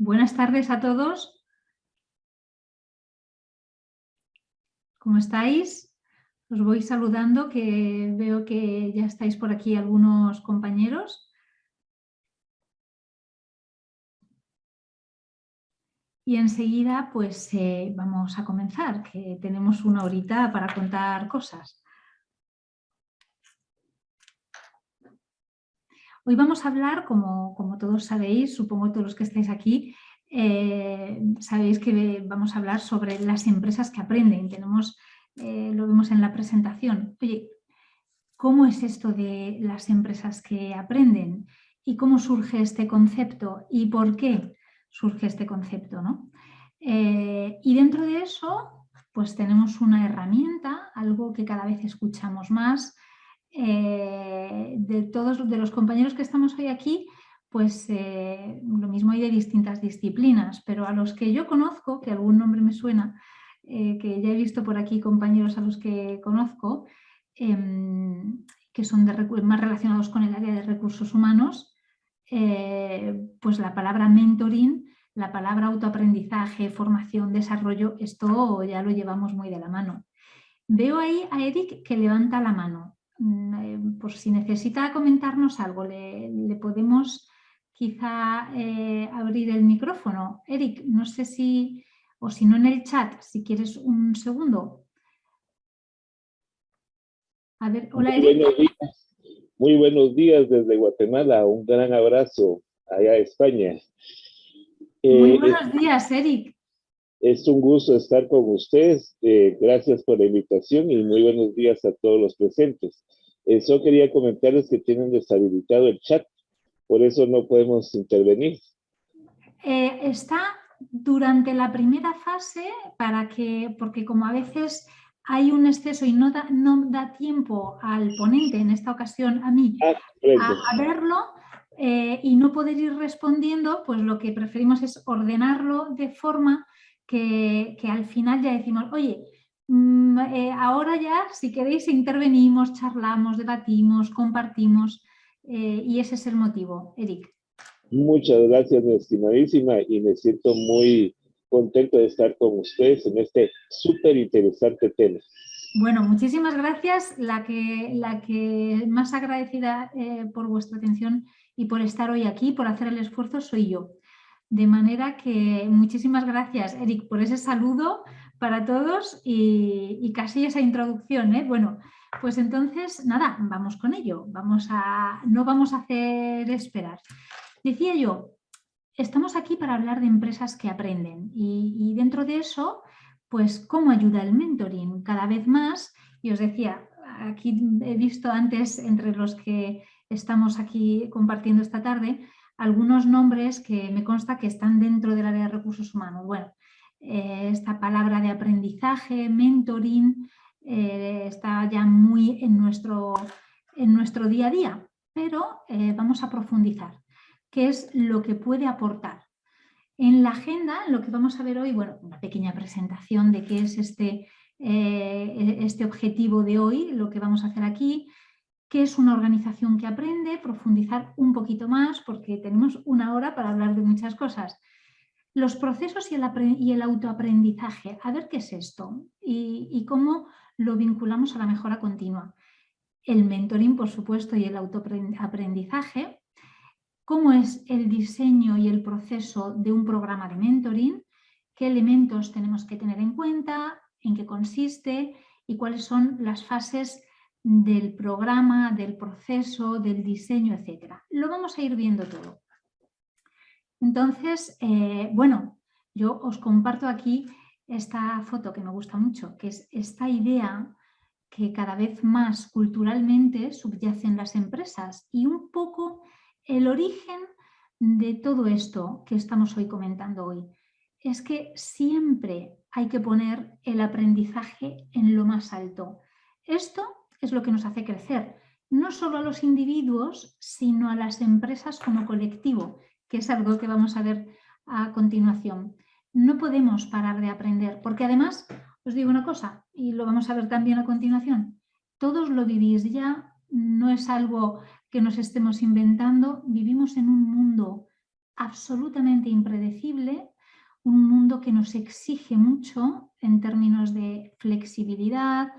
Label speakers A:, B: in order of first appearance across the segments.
A: Buenas tardes a todos. ¿Cómo estáis? Os voy saludando, que veo que ya estáis por aquí algunos compañeros. Y enseguida pues vamos a comenzar, que tenemos una horita para contar cosas. Hoy vamos a hablar, como todos sabéis, supongo todos los que estáis aquí, sabéis que vamos a hablar sobre las empresas que aprenden. Lo vemos en la presentación. Oye, ¿cómo es esto de las empresas que aprenden? ¿Y cómo surge este concepto? ¿Y por qué surge este concepto, ¿no? Y dentro de eso, pues tenemos una herramienta, algo que cada vez escuchamos más. De todos de los compañeros que estamos hoy aquí, pues lo mismo hay de distintas disciplinas, pero a los que yo conozco, que algún nombre me suena, que ya he visto por aquí compañeros a los que conozco, que son más relacionados con el área de recursos humanos, pues la palabra mentoring, la palabra autoaprendizaje, formación, desarrollo, esto ya lo llevamos muy de la mano. Veo ahí a Eric que levanta la mano. Por si necesita comentarnos algo, le podemos quizá abrir el micrófono. Eric, no sé si, o si no en el chat, si quieres un segundo. A ver, hola Eric.
B: Muy buenos días desde Guatemala. Un gran abrazo allá a España.
A: Muy buenos días, Eric.
B: Es un gusto estar con ustedes. Gracias por la invitación y muy buenos días a todos los presentes. Solo quería comentarles que tienen deshabilitado el chat, por eso no podemos intervenir.
A: Está durante la primera fase porque como a veces hay un exceso y no da tiempo al ponente, en esta ocasión a mí, a verlo y no poder ir respondiendo, pues lo que preferimos es ordenarlo de forma que al final ya decimos, oye, ahora ya si queréis intervenimos, charlamos, debatimos, compartimos y ese es el motivo, Eric.
B: Muchas gracias, mi estimadísima, y me siento muy contento de estar con ustedes en este súper interesante tema.
A: Bueno, muchísimas gracias. La que más agradecida por vuestra atención y por estar hoy aquí, por hacer el esfuerzo, soy yo. De manera que muchísimas gracias, Eric, por ese saludo para todos y casi esa introducción, ¿eh? Bueno, pues entonces, nada, vamos con ello. No vamos a hacer esperar. Decía yo, estamos aquí para hablar de empresas que aprenden y dentro de eso, pues cómo ayuda el mentoring cada vez más. Y os decía, aquí he visto antes entre los que estamos aquí compartiendo esta tarde algunos nombres que me consta que están dentro del área de recursos humanos. Bueno, esta palabra de aprendizaje, mentoring, está ya muy en nuestro día a día, pero vamos a profundizar. ¿Qué es lo que puede aportar? En la agenda, lo que vamos a ver hoy, bueno, una pequeña presentación de qué es este objetivo de hoy, lo que vamos a hacer aquí, qué es una organización que aprende, profundizar un poquito más, porque tenemos una hora para hablar de muchas cosas. Los procesos y el autoaprendizaje, a ver qué es esto y cómo lo vinculamos a la mejora continua. El mentoring, por supuesto, y el autoaprendizaje. Cómo es el diseño y el proceso de un programa de mentoring, qué elementos tenemos que tener en cuenta, en qué consiste y cuáles son las fases del programa, del proceso, del diseño, etc. Lo vamos a ir viendo todo. Entonces, bueno, yo os comparto aquí esta foto que me gusta mucho, que es esta idea que cada vez más culturalmente subyace en las empresas y un poco el origen de todo esto que estamos hoy comentando hoy. Es que siempre hay que poner el aprendizaje en lo más alto. Esto es lo que nos hace crecer, no solo a los individuos, sino a las empresas como colectivo, que es algo que vamos a ver a continuación. No podemos parar de aprender, porque además, os digo una cosa, y lo vamos a ver también a continuación, todos lo vivís ya, no es algo que nos estemos inventando, vivimos en un mundo absolutamente impredecible, un mundo que nos exige mucho en términos de flexibilidad,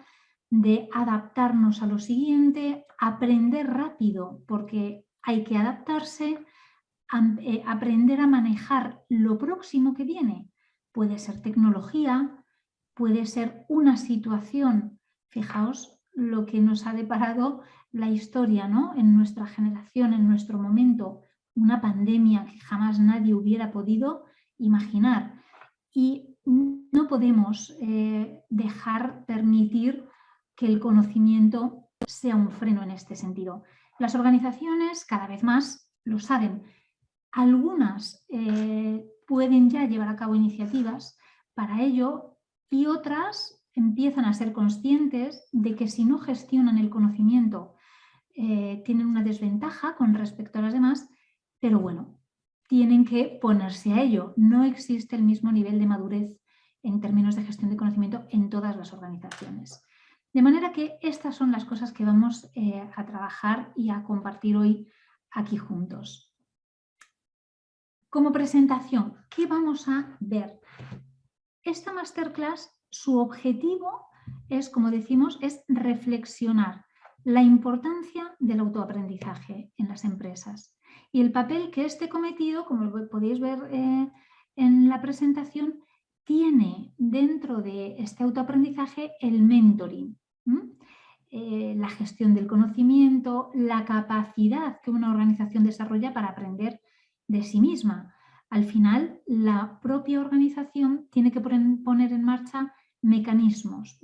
A: de adaptarnos a lo siguiente, aprender rápido, porque hay que adaptarse, aprender a manejar lo próximo que viene. Puede ser tecnología, puede ser una situación. Fijaos lo que nos ha deparado la historia, ¿no? En nuestra generación, en nuestro momento, una pandemia que jamás nadie hubiera podido imaginar. Y no podemos permitir que el conocimiento sea un freno en este sentido. Las organizaciones cada vez más lo saben. Algunas pueden ya llevar a cabo iniciativas para ello y otras empiezan a ser conscientes de que si no gestionan el conocimiento tienen una desventaja con respecto a las demás, pero bueno, tienen que ponerse a ello. No existe el mismo nivel de madurez en términos de gestión de conocimiento en todas las organizaciones. De manera que estas son las cosas que vamos a trabajar y a compartir hoy aquí juntos. Como presentación, ¿qué vamos a ver? Esta masterclass, su objetivo es, como decimos, es reflexionar la importancia del autoaprendizaje en las empresas y el papel que este cometido, como podéis ver en la presentación, tiene dentro de este autoaprendizaje el mentoring, la gestión del conocimiento, la capacidad que una organización desarrolla para aprender de sí misma. Al final, la propia organización tiene que poner en marcha mecanismos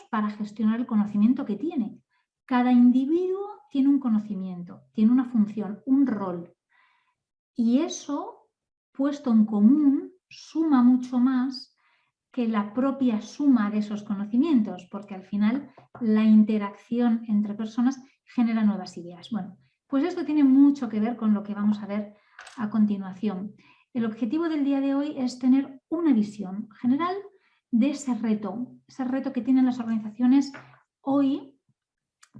A: para gestionar el conocimiento que tiene. Cada individuo tiene un conocimiento, tiene una función, un rol. Y eso, puesto en común, suma mucho más que la propia suma de esos conocimientos, porque al final la interacción entre personas genera nuevas ideas. Bueno, pues esto tiene mucho que ver con lo que vamos a ver a continuación. El objetivo del día de hoy es tener una visión general de ese reto que tienen las organizaciones hoy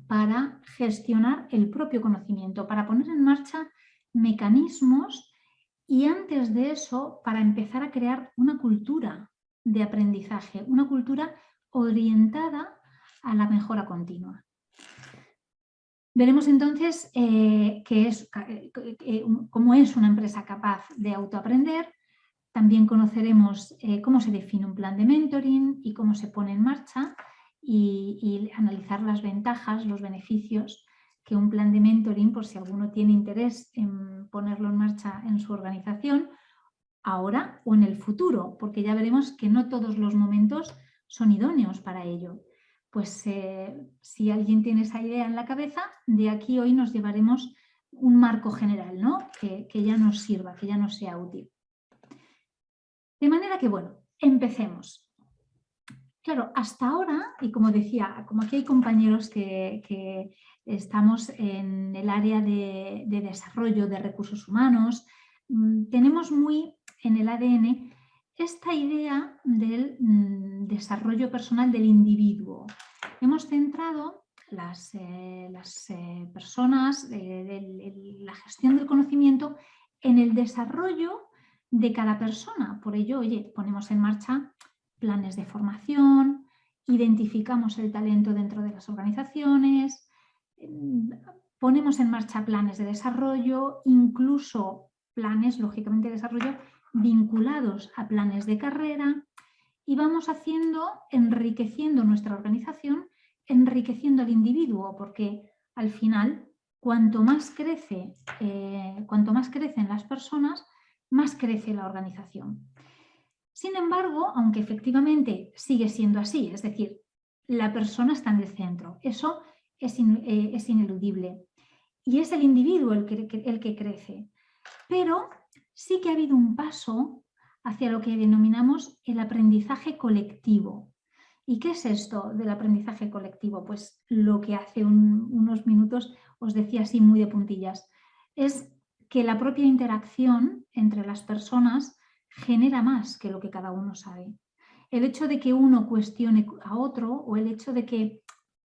A: para gestionar el propio conocimiento, para poner en marcha mecanismos y antes de eso, para empezar a crear una cultura de aprendizaje, una cultura orientada a la mejora continua. Veremos entonces cómo es una empresa capaz de autoaprender. También conoceremos cómo se define un plan de mentoring y cómo se pone en marcha y analizar las ventajas, los beneficios que un plan de mentoring, por si alguno tiene interés en ponerlo en marcha en su organización, ahora o en el futuro, porque ya veremos que no todos los momentos son idóneos para ello. Pues si alguien tiene esa idea en la cabeza, de aquí hoy nos llevaremos un marco general, ¿no? que ya nos sirva, que ya nos sea útil. De manera que, bueno, empecemos. Claro, hasta ahora, y como decía, como aquí hay compañeros que estamos en el área de desarrollo de recursos humanos, tenemos muy en el ADN esta idea del desarrollo personal del individuo. Hemos centrado las personas, la gestión del conocimiento en el desarrollo de cada persona. Por ello, oye, ponemos en marcha planes de formación, identificamos el talento dentro de las organizaciones, ponemos en marcha planes de desarrollo, incluso planes, lógicamente, de desarrollo vinculados a planes de carrera y vamos enriqueciendo nuestra organización, enriqueciendo al individuo, porque al final, cuanto más crecen las personas, más crece la organización. Sin embargo, aunque efectivamente sigue siendo así, es decir, la persona está en el centro, eso es ineludible y es el individuo el que crece, pero sí que ha habido un paso hacia lo que denominamos el aprendizaje colectivo. ¿Y qué es esto del aprendizaje colectivo? Pues lo que hace unos minutos os decía así muy de puntillas, es que la propia interacción entre las personas genera más que lo que cada uno sabe. El hecho de que uno cuestione a otro o el hecho de que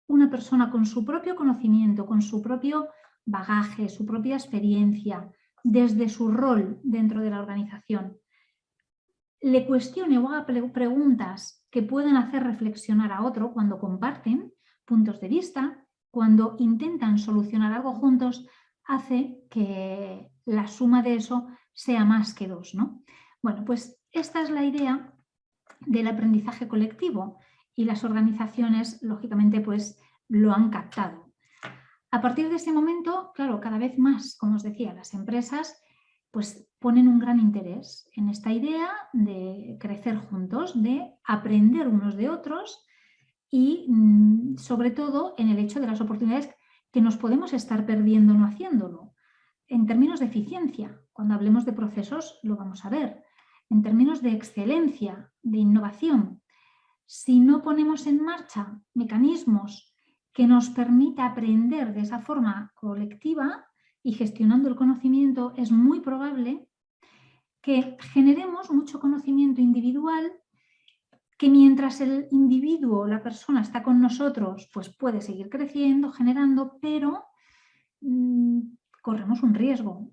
A: una persona con su propio conocimiento, con su propio bagaje, su propia experiencia, desde su rol dentro de la organización, le cuestione o haga preguntas que puedan hacer reflexionar a otro cuando comparten puntos de vista, cuando intentan solucionar algo juntos, hace que la suma de eso sea más que dos, ¿no? Bueno, pues esta es la idea del aprendizaje colectivo y las organizaciones, lógicamente, pues lo han captado. A partir de ese momento, claro, cada vez más, como os decía, las empresas pues ponen un gran interés en esta idea de crecer juntos, de aprender unos de otros y sobre todo en el hecho de las oportunidades que nos podemos estar perdiendo no haciéndolo. En términos de eficiencia, cuando hablemos de procesos lo vamos a ver. En términos de excelencia, de innovación, si no ponemos en marcha mecanismos que nos permita aprender de esa forma colectiva y gestionando el conocimiento, es muy probable que generemos mucho conocimiento individual que mientras el individuo, la persona está con nosotros, pues puede seguir creciendo, generando, pero corremos un riesgo,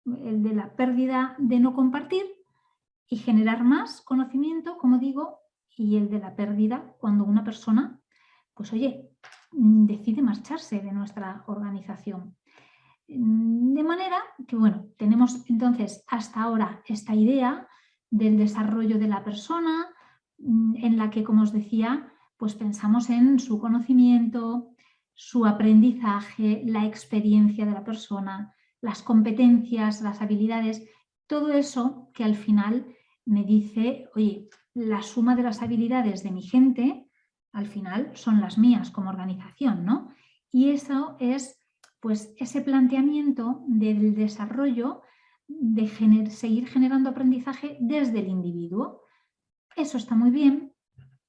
A: el de la pérdida de no compartir y generar más conocimiento, como digo, y el de la pérdida cuando una persona, pues oye, decide marcharse de nuestra organización. De manera que, bueno, tenemos entonces hasta ahora esta idea del desarrollo de la persona, en la que, como os decía, pues pensamos en su conocimiento, su aprendizaje, la experiencia de la persona, las competencias, las habilidades, todo eso que al final me dice, oye, la suma de las habilidades de mi gente, al final son las mías como organización, ¿no? Y eso es pues ese planteamiento del desarrollo de seguir generando aprendizaje desde el individuo. Eso está muy bien,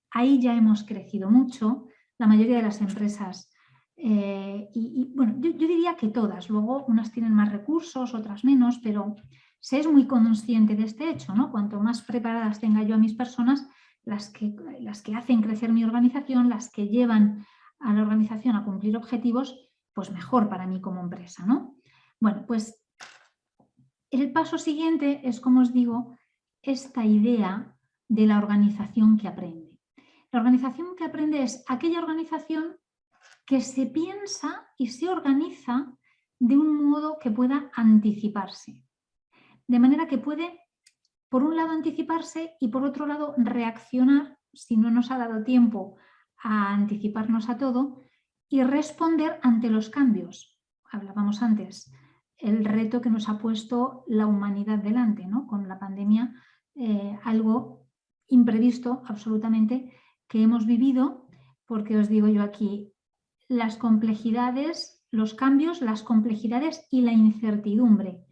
A: ahí ya hemos crecido mucho, la mayoría de las empresas, bueno, yo diría que todas, luego unas tienen más recursos, otras menos, pero se es muy consciente de este hecho, ¿no? Cuanto más preparadas tenga yo a mis personas, las que hacen crecer mi organización, las que llevan a la organización a cumplir objetivos, pues mejor para mí como empresa, ¿no? Bueno, pues el paso siguiente es, como os digo, esta idea de la organización que aprende. La organización que aprende es aquella organización que se piensa y se organiza de un modo que pueda anticiparse. De manera que puede, por un lado, anticiparse y por otro lado, reaccionar si no nos ha dado tiempo a anticiparnos a todo y responder ante los cambios. Hablábamos antes, el reto que nos ha puesto la humanidad delante, ¿no? Con la pandemia, algo imprevisto absolutamente que hemos vivido, porque os digo yo aquí, las complejidades, los cambios, las complejidades y la incertidumbre.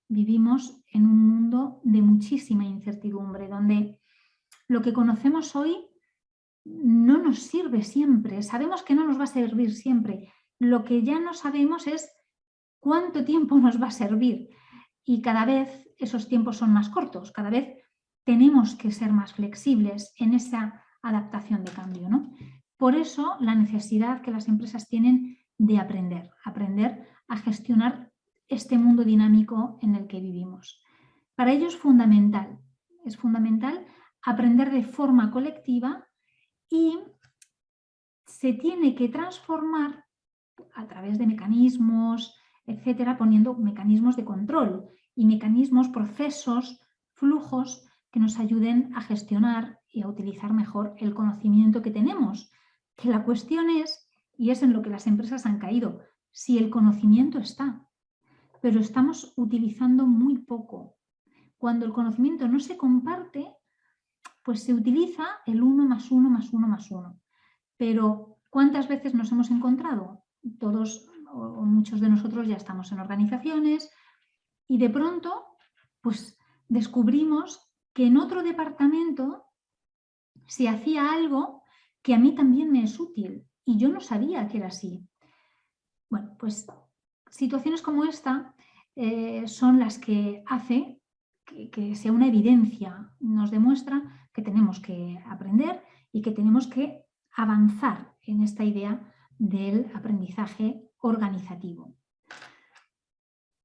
A: Vivimos en un mundo de muchísima incertidumbre, donde lo que conocemos hoy no nos sirve siempre, sabemos que no nos va a servir siempre. Lo que ya no sabemos es cuánto tiempo nos va a servir y cada vez esos tiempos son más cortos, cada vez tenemos que ser más flexibles en esa adaptación de cambio, ¿no? Por eso la necesidad que las empresas tienen de aprender a gestionar este mundo dinámico en el que vivimos. Para ello es fundamental aprender de forma colectiva y se tiene que transformar a través de mecanismos, etcétera, poniendo mecanismos de control y mecanismos, procesos, flujos que nos ayuden a gestionar y a utilizar mejor el conocimiento que tenemos. Que la cuestión es, y es en lo que las empresas han caído, si el conocimiento está, pero estamos utilizando muy poco. Cuando el conocimiento no se comparte, pues se utiliza el 1 más 1 más 1 más 1. Pero ¿cuántas veces nos hemos encontrado? Todos o muchos de nosotros ya estamos en organizaciones y de pronto pues descubrimos que en otro departamento se hacía algo que a mí también me es útil y yo no sabía que era así. Bueno, pues situaciones como esta son las que hace que sea una evidencia, nos demuestra que tenemos que aprender y que tenemos que avanzar en esta idea del aprendizaje organizativo.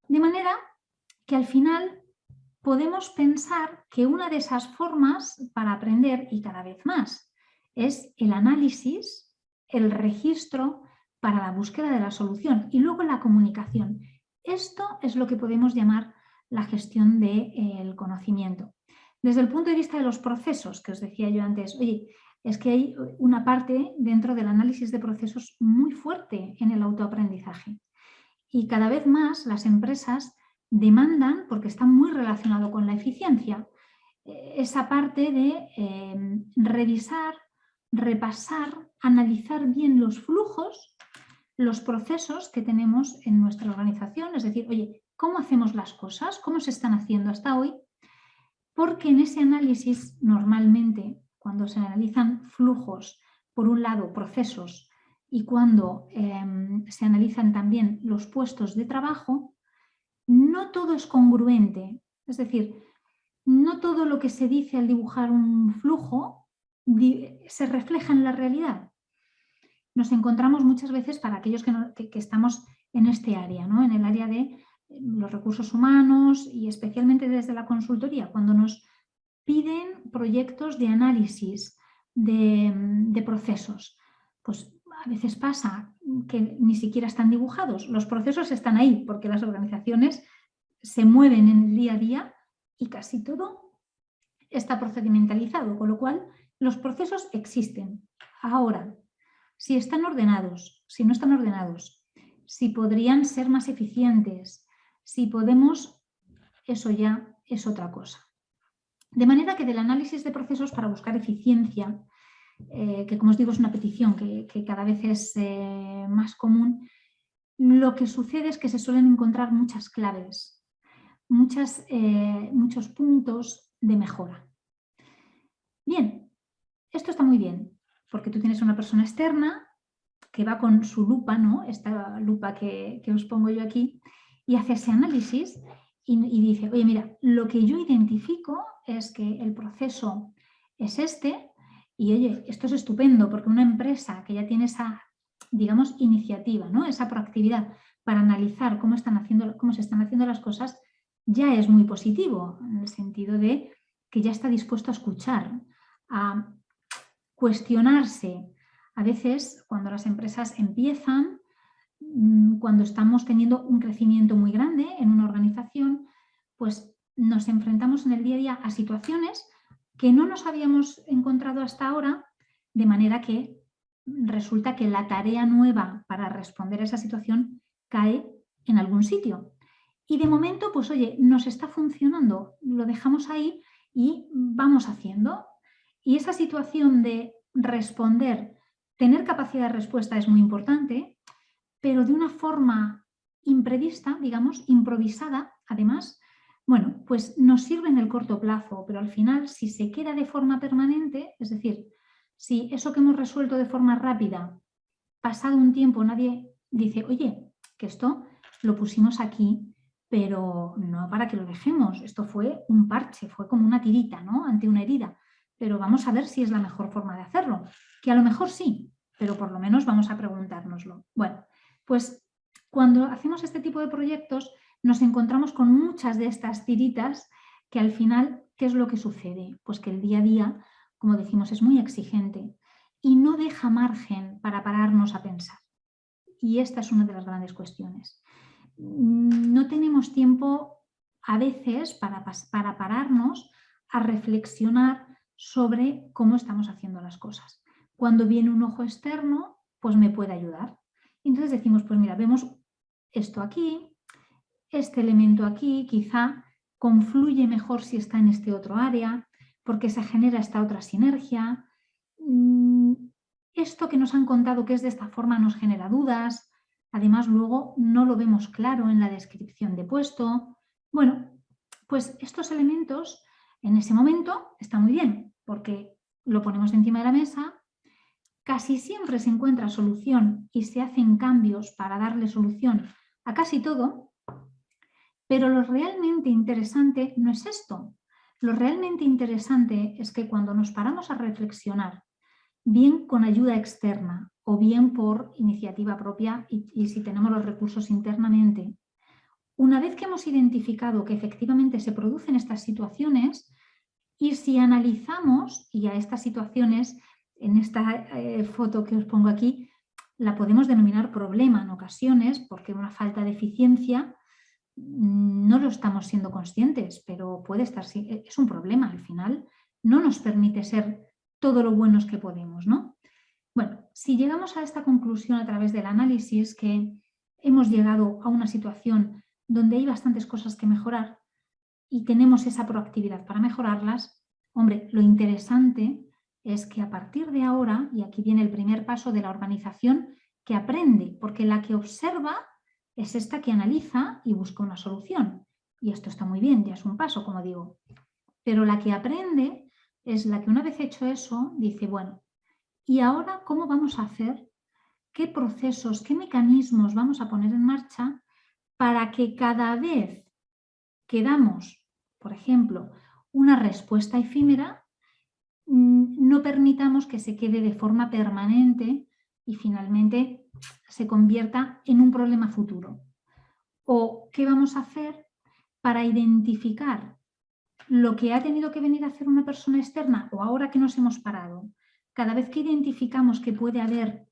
A: De manera que al final podemos pensar que una de esas formas para aprender, y cada vez más, es el análisis, el registro para la búsqueda de la solución y luego la comunicación. Esto es lo que podemos llamar la gestión del conocimiento. Desde el punto de vista de los procesos, que os decía yo antes, oye, es que hay una parte dentro del análisis de procesos muy fuerte en el autoaprendizaje. Y cada vez más las empresas demandan, porque está muy relacionado con la eficiencia, esa parte de revisar, repasar, analizar bien los flujos, los procesos que tenemos en nuestra organización, es decir, oye, ¿cómo hacemos las cosas? ¿Cómo se están haciendo hasta hoy? Porque en ese análisis, normalmente, cuando se analizan flujos, por un lado, procesos, y cuando se analizan también los puestos de trabajo, no todo es congruente. Es decir, no todo lo que se dice al dibujar un flujo se refleja en la realidad. Nos encontramos muchas veces, para aquellos que estamos en este área, ¿no? En el área de los recursos humanos y especialmente desde la consultoría, cuando nos piden proyectos de análisis de procesos, pues a veces pasa que ni siquiera están dibujados. Los procesos están ahí porque las organizaciones se mueven en el día a día y casi todo está procedimentalizado, con lo cual los procesos existen. Ahora, si están ordenados, si no están ordenados, si podrían ser más eficientes, si podemos, eso ya es otra cosa. De manera que del análisis de procesos para buscar eficiencia, que como os digo es una petición que cada vez es más común, lo que sucede es que se suelen encontrar muchas claves, muchos puntos de mejora. Bien, esto está muy bien, porque tú tienes una persona externa que va con su lupa, ¿no? Esta lupa que os pongo yo aquí, y hace ese análisis y dice, oye, mira, lo que yo identifico es que el proceso es este, y oye, esto es estupendo, porque una empresa que ya tiene esa, digamos, iniciativa, ¿no? Esa proactividad para analizar cómo se están haciendo las cosas, ya es muy positivo, en el sentido de que ya está dispuesto a escuchar, a cuestionarse. A veces, cuando las empresas empiezan, cuando estamos teniendo un crecimiento muy grande en una organización, pues nos enfrentamos en el día a día a situaciones que no nos habíamos encontrado hasta ahora, de manera que resulta que la tarea nueva para responder a esa situación cae en algún sitio. Y de momento, pues oye, nos está funcionando, lo dejamos ahí y vamos haciendo. Y esa situación de responder, tener capacidad de respuesta es muy importante, pero de una forma imprevista, digamos, improvisada, además, bueno, pues nos sirve en el corto plazo, pero al final, si se queda de forma permanente, es decir, si eso que hemos resuelto de forma rápida, pasado un tiempo, nadie dice, oye, que esto lo pusimos aquí, pero no para que lo dejemos, esto fue un parche, fue como una tirita, ¿no? Ante una herida, pero vamos a ver si es la mejor forma de hacerlo, que a lo mejor sí, pero por lo menos vamos a preguntárnoslo. Bueno, pues cuando hacemos este tipo de proyectos nos encontramos con muchas de estas tiritas que al final, ¿qué es lo que sucede? Pues que el día a día, como decimos, es muy exigente y no deja margen para pararnos a pensar. Y esta es una de las grandes cuestiones. No tenemos tiempo a veces para pararnos a reflexionar sobre cómo estamos haciendo las cosas. Cuando viene un ojo externo, pues me puede ayudar. Entonces decimos, pues mira, vemos esto aquí, este elemento aquí, quizá confluye mejor si está en este otro área, porque se genera esta otra sinergia. Esto que nos han contado que es de esta forma nos genera dudas. Además, luego no lo vemos claro en la descripción de puesto. Bueno, pues estos elementos en ese momento están muy bien, porque lo ponemos encima de la mesa. Casi siempre se encuentra solución y se hacen cambios para darle solución a casi todo, pero lo realmente interesante no es esto. Lo realmente interesante es que cuando nos paramos a reflexionar, bien con ayuda externa o bien por iniciativa propia y si tenemos los recursos internamente, Una vez que hemos identificado que efectivamente se producen estas situaciones, y si analizamos, y a estas situaciones, en esta foto que os pongo aquí, la podemos denominar problema en ocasiones, porque una falta de eficiencia no lo estamos siendo conscientes, pero puede estar, es un problema al final, no nos permite ser todo lo buenos que podemos, ¿no? Bueno, si llegamos a esta conclusión a través del análisis, que hemos llegado a una situación donde hay bastantes cosas que mejorar y tenemos esa proactividad para mejorarlas, hombre, lo interesante es que a partir de ahora, y aquí viene el primer paso de la organización, que aprende, porque la que observa es esta que analiza y busca una solución. Y esto está muy bien, ya es un paso, como digo. Pero la que aprende es la que una vez hecho eso, dice, bueno, ¿y ahora cómo vamos a hacer? ¿Qué procesos, qué mecanismos vamos a poner en marcha para que cada vez que damos, por ejemplo, una respuesta efímera, no permitamos que se quede de forma permanente y finalmente se convierta en un problema futuro? ¿O qué vamos a hacer para identificar lo que ha tenido que venir a hacer una persona externa o ahora que nos hemos parado? Cada vez que identificamos que puede haber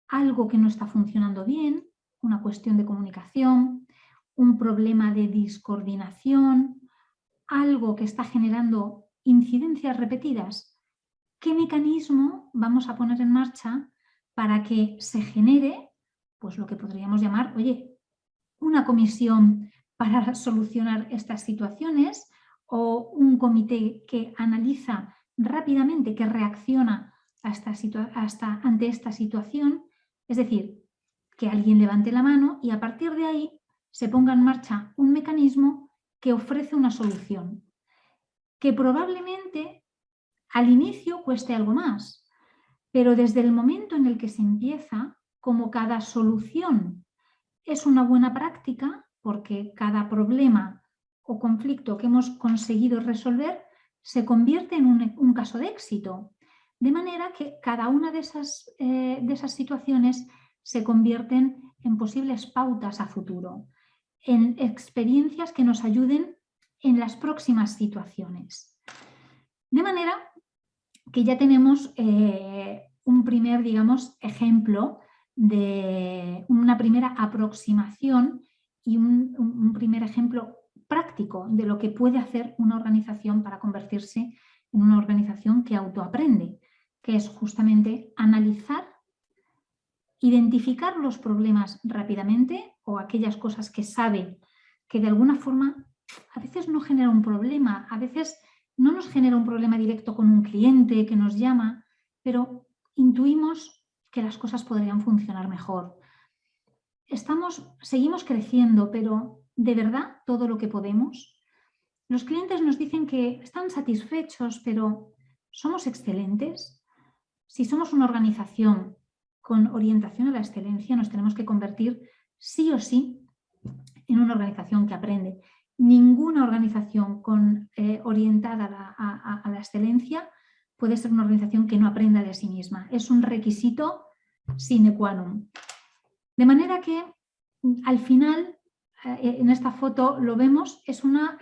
A: algo que no está funcionando bien, una cuestión de comunicación, un problema de discoordinación, algo que está generando incidencias repetidas, ¿qué mecanismo vamos a poner en marcha para que se genere, pues lo que podríamos llamar, oye, una comisión para solucionar estas situaciones o un comité que analiza rápidamente, que reacciona ante esta situación? Es decir, que alguien levante la mano y a partir de ahí se ponga en marcha un mecanismo que ofrece una solución, que probablemente al inicio cueste algo más, pero desde el momento en el que se empieza, como cada solución es una buena práctica, porque cada problema o conflicto que hemos conseguido resolver se convierte en un caso de éxito. De manera que cada una de esas situaciones se convierten en posibles pautas a futuro, en experiencias que nos ayuden en las próximas situaciones. De manera que ya tenemos un primer, digamos, ejemplo de una primera aproximación y un primer ejemplo práctico de lo que puede hacer una organización para convertirse en una organización que autoaprende, que es justamente analizar, identificar los problemas rápidamente o aquellas cosas que sabe que de alguna forma a veces no genera un problema, a veces no nos genera un problema directo con un cliente que nos llama, pero intuimos que las cosas podrían funcionar mejor. Seguimos creciendo, pero ¿de verdad todo lo que podemos? Los clientes nos dicen que están satisfechos, pero ¿somos excelentes? Si somos una organización con orientación a la excelencia, nos tenemos que convertir sí o sí en una organización que aprende. Ninguna organización orientada a la excelencia puede ser una organización que no aprenda de sí misma. Es un requisito sine qua non. De manera que al final, en esta foto lo vemos, es una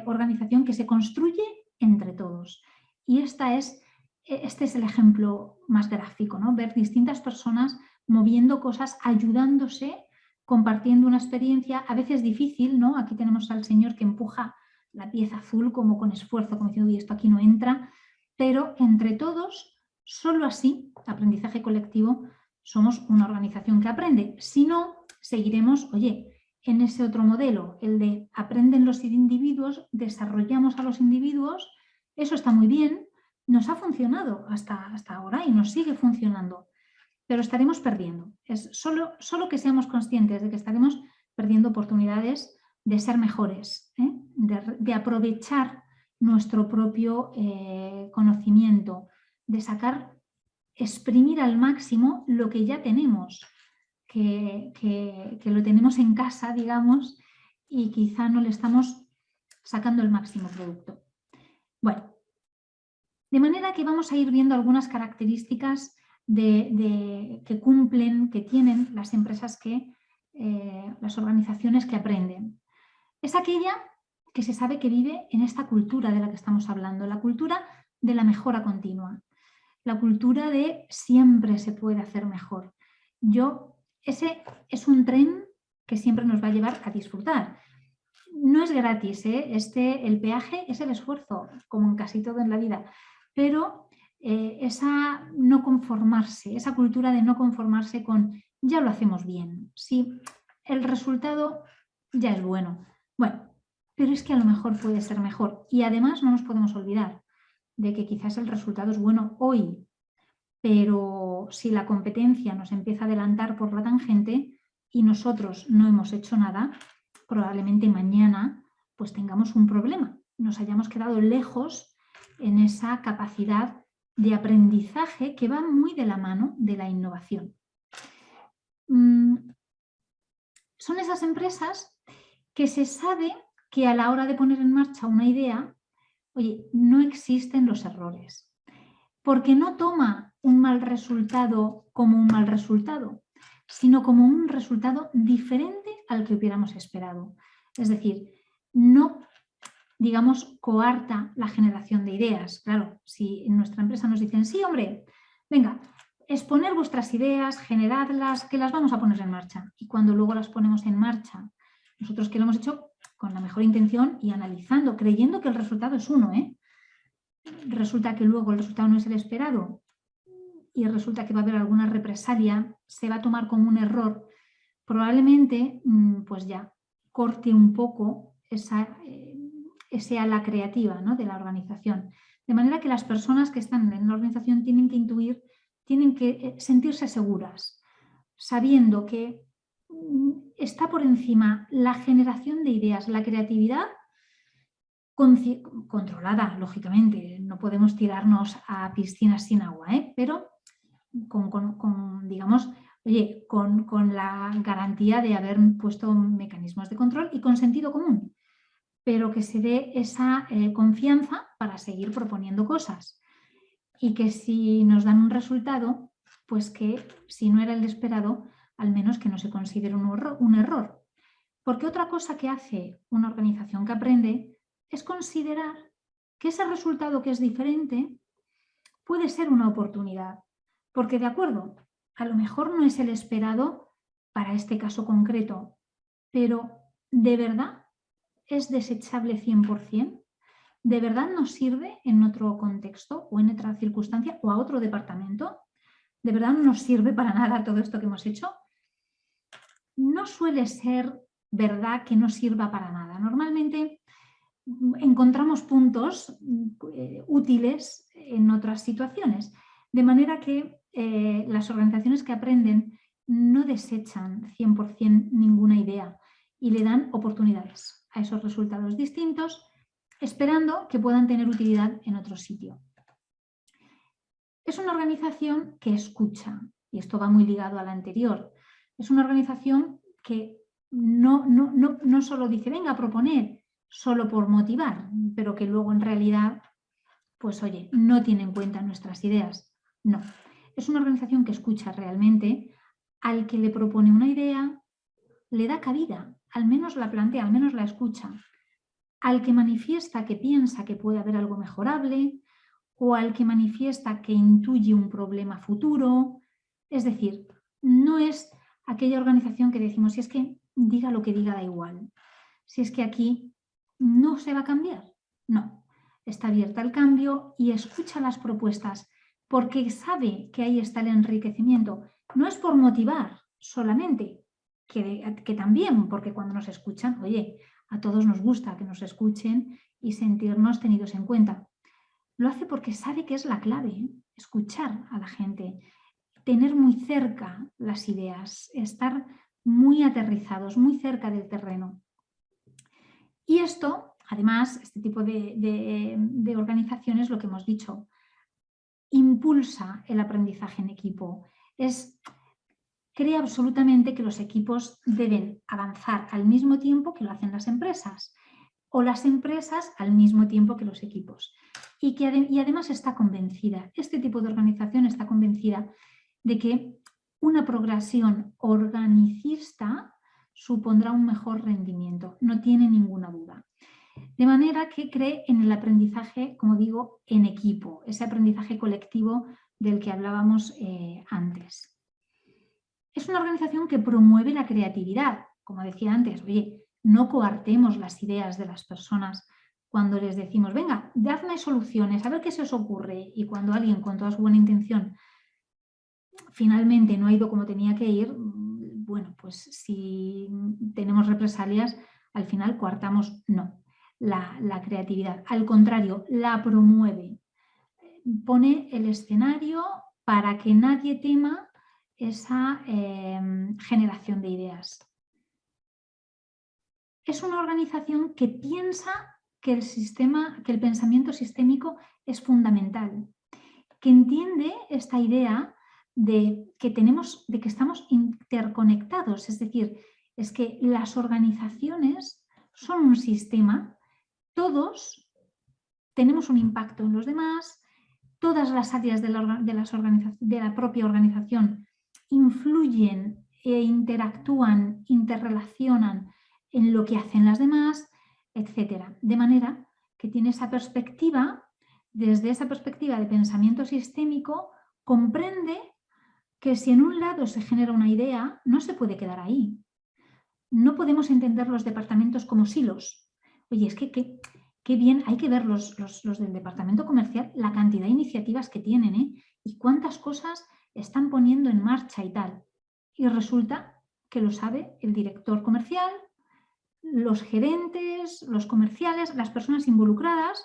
A: organización que se construye entre todos. Y este es el ejemplo más gráfico, ¿no? Ver distintas personas moviendo cosas, ayudándose, compartiendo una experiencia, a veces difícil, ¿no? Aquí tenemos al señor que empuja la pieza azul como con esfuerzo, como diciendo, uy, esto aquí no entra, pero entre todos, solo así, aprendizaje colectivo, somos una organización que aprende. Si no, seguiremos, oye, en ese otro modelo, el de aprenden los individuos, desarrollamos a los individuos, eso está muy bien, nos ha funcionado hasta ahora y nos sigue funcionando, pero estaremos perdiendo. Es solo que seamos conscientes de que estaremos perdiendo oportunidades de ser mejores, de aprovechar nuestro propio conocimiento, de exprimir al máximo lo que ya tenemos, que lo tenemos en casa, digamos, y quizá no le estamos sacando el máximo producto. Bueno, de manera que vamos a ir viendo algunas características que cumplen, que tienen las empresas que las organizaciones que aprenden. Es aquella que se sabe que vive en esta cultura de la que estamos hablando, la cultura de la mejora continua, la cultura de siempre se puede hacer mejor. Ese es un tren que siempre nos va a llevar a disfrutar. No es gratis, ¿eh? El peaje es el esfuerzo, como en casi todo en la vida, pero esa no conformarse, esa cultura de no conformarse con ya lo hacemos bien, sí, el resultado ya es bueno. Bueno, pero es que a lo mejor puede ser mejor y además no nos podemos olvidar de que quizás el resultado es bueno hoy, pero si la competencia nos empieza a adelantar por la tangente y nosotros no hemos hecho nada, probablemente mañana pues tengamos un problema, nos hayamos quedado lejos en esa capacidad de aprendizaje que va muy de la mano de la innovación. Son esas empresas que se sabe que a la hora de poner en marcha una idea, oye, no existen los errores, porque no toma un mal resultado como un mal resultado, sino como un resultado diferente al que hubiéramos esperado. Es decir, no, digamos, coarta la generación de ideas. Claro, si en nuestra empresa nos dicen, sí, hombre, venga, exponer vuestras ideas, generadlas, que las vamos a poner en marcha. Y cuando luego las ponemos en marcha, nosotros que lo hemos hecho con la mejor intención y analizando, creyendo que el resultado es uno, resulta que luego el resultado no es el esperado y resulta que va a haber alguna represalia, se va a tomar como un error, probablemente pues ya corte un poco esa ala creativa, ¿no?, de la organización. De manera que las personas que están en la organización tienen que intuir, tienen que sentirse seguras, sabiendo que está por encima la generación de ideas, la creatividad, controlada, lógicamente, no podemos tirarnos a piscinas sin agua, pero digamos, oye, con la garantía de haber puesto mecanismos de control y con sentido común, pero que se dé esa confianza para seguir proponiendo cosas y que si nos dan un resultado, pues que si no era el esperado, al menos que no se considere un error. Porque otra cosa que hace una organización que aprende es considerar que ese resultado que es diferente puede ser una oportunidad. Porque de acuerdo, a lo mejor no es el esperado para este caso concreto, pero ¿de verdad es desechable 100%? ¿De verdad nos sirve en otro contexto o en otra circunstancia o a otro departamento? ¿De verdad no nos sirve para nada todo esto que hemos hecho? No suele ser verdad que no sirva para nada. Normalmente encontramos puntos útiles en otras situaciones, de manera que las organizaciones que aprenden no desechan 100% ninguna idea y le dan oportunidades a esos resultados distintos, esperando que puedan tener utilidad en otro sitio. Es una organización que escucha, y esto va muy ligado a la anterior. Es una organización que no solo dice, venga a proponer, solo por motivar, pero que luego en realidad, pues oye, no tiene en cuenta nuestras ideas. No, es una organización que escucha realmente, al que le propone una idea, le da cabida, al menos la plantea, al menos la escucha. Al que manifiesta que piensa que puede haber algo mejorable o al que manifiesta que intuye un problema futuro. Es decir, no es aquella organización que decimos, si es que diga lo que diga da igual, si es que aquí no se va a cambiar. No, está abierta al cambio y escucha las propuestas porque sabe que ahí está el enriquecimiento. No es por motivar solamente, que también, porque cuando nos escuchan, oye, a todos nos gusta que nos escuchen y sentirnos tenidos en cuenta. Lo hace porque sabe que es la clave, escuchar a la gente, tener muy cerca las ideas, estar muy aterrizados, muy cerca del terreno. Y esto, además, este tipo de organizaciones, lo que hemos dicho, impulsa el aprendizaje en equipo. Cree absolutamente que los equipos deben avanzar al mismo tiempo que lo hacen las empresas o las empresas al mismo tiempo que los equipos. Y además está convencida, este tipo de organización está convencida de que una progresión organicista supondrá un mejor rendimiento, no tiene ninguna duda. De manera que cree en el aprendizaje, como digo, en equipo, ese aprendizaje colectivo del que hablábamos antes. Es una organización que promueve la creatividad, como decía antes. Oye, no coartemos las ideas de las personas cuando les decimos, venga, dadme soluciones, a ver qué se os ocurre. Y cuando alguien con toda su buena intención finalmente no ha ido como tenía que ir, bueno, pues si tenemos represalias, al final coartamos, no, la creatividad. Al contrario, la promueve. Pone el escenario para que nadie tema esa generación de ideas. Es una organización que piensa que el pensamiento sistémico es fundamental, que entiende esta idea de que estamos interconectados, es decir, es que las organizaciones son un sistema, todos tenemos un impacto en los demás, todas las áreas de la propia organización influyen e interactúan, interrelacionan en lo que hacen las demás, etc. De manera que tiene esa perspectiva, desde esa perspectiva de pensamiento sistémico, comprende que si en un lado se genera una idea, no se puede quedar ahí. No podemos entender los departamentos como silos. Oye, es que qué bien, hay que ver los del departamento comercial, la cantidad de iniciativas que tienen, y cuántas cosas están poniendo en marcha y tal. Y resulta que lo sabe el director comercial, los gerentes, los comerciales, las personas involucradas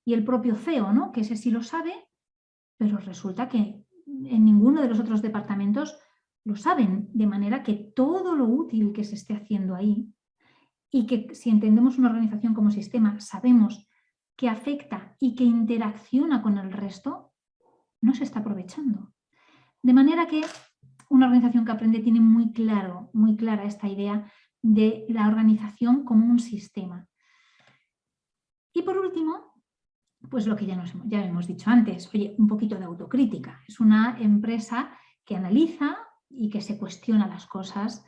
A: y el propio CEO, ¿no? Que ese sí lo sabe, pero resulta que en ninguno de los otros departamentos lo saben, de manera que todo lo útil que se esté haciendo ahí y que si entendemos una organización como sistema, sabemos que afecta y que interacciona con el resto, no se está aprovechando. De manera que una organización que aprende tiene muy clara esta idea de la organización como un sistema. Y por último, pues lo que ya hemos dicho antes, oye, un poquito de autocrítica. Es una empresa que analiza y que se cuestiona las cosas,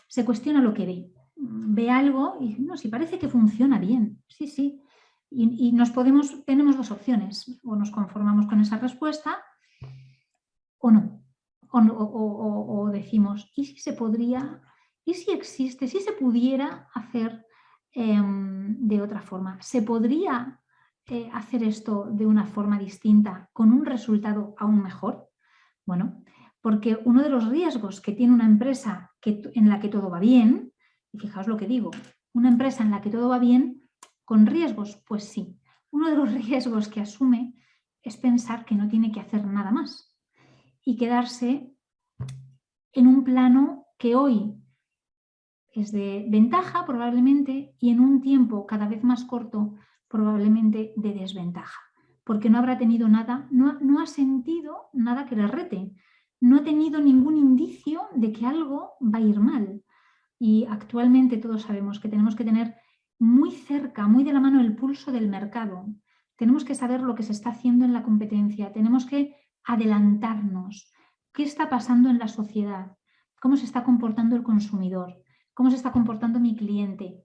A: se cuestiona lo que ve algo y dice, no, si parece que funciona bien, sí. Y tenemos dos opciones, o nos conformamos con esa respuesta o no. O decimos, ¿y si se podría, y si existe, si se pudiera hacer de otra forma? ¿Se podría hacer esto de una forma distinta con un resultado aún mejor? Bueno, porque uno de los riesgos que tiene una empresa en la que todo va bien, y fijaos lo que digo, una empresa en la que todo va bien, con riesgos, pues sí. Uno de los riesgos que asume es pensar que no tiene que hacer nada más y quedarse en un plano que hoy es de ventaja probablemente y en un tiempo cada vez más corto probablemente de desventaja, porque no habrá tenido nada, no ha sentido nada que le rete, no ha tenido ningún indicio de que algo va a ir mal. Y actualmente todos sabemos que tenemos que tener muy cerca, muy de la mano el pulso del mercado. Tenemos que saber lo que se está haciendo en la competencia, tenemos que adelantarnos. ¿Qué está pasando en la sociedad? ¿Cómo se está comportando el consumidor? ¿Cómo se está comportando mi cliente?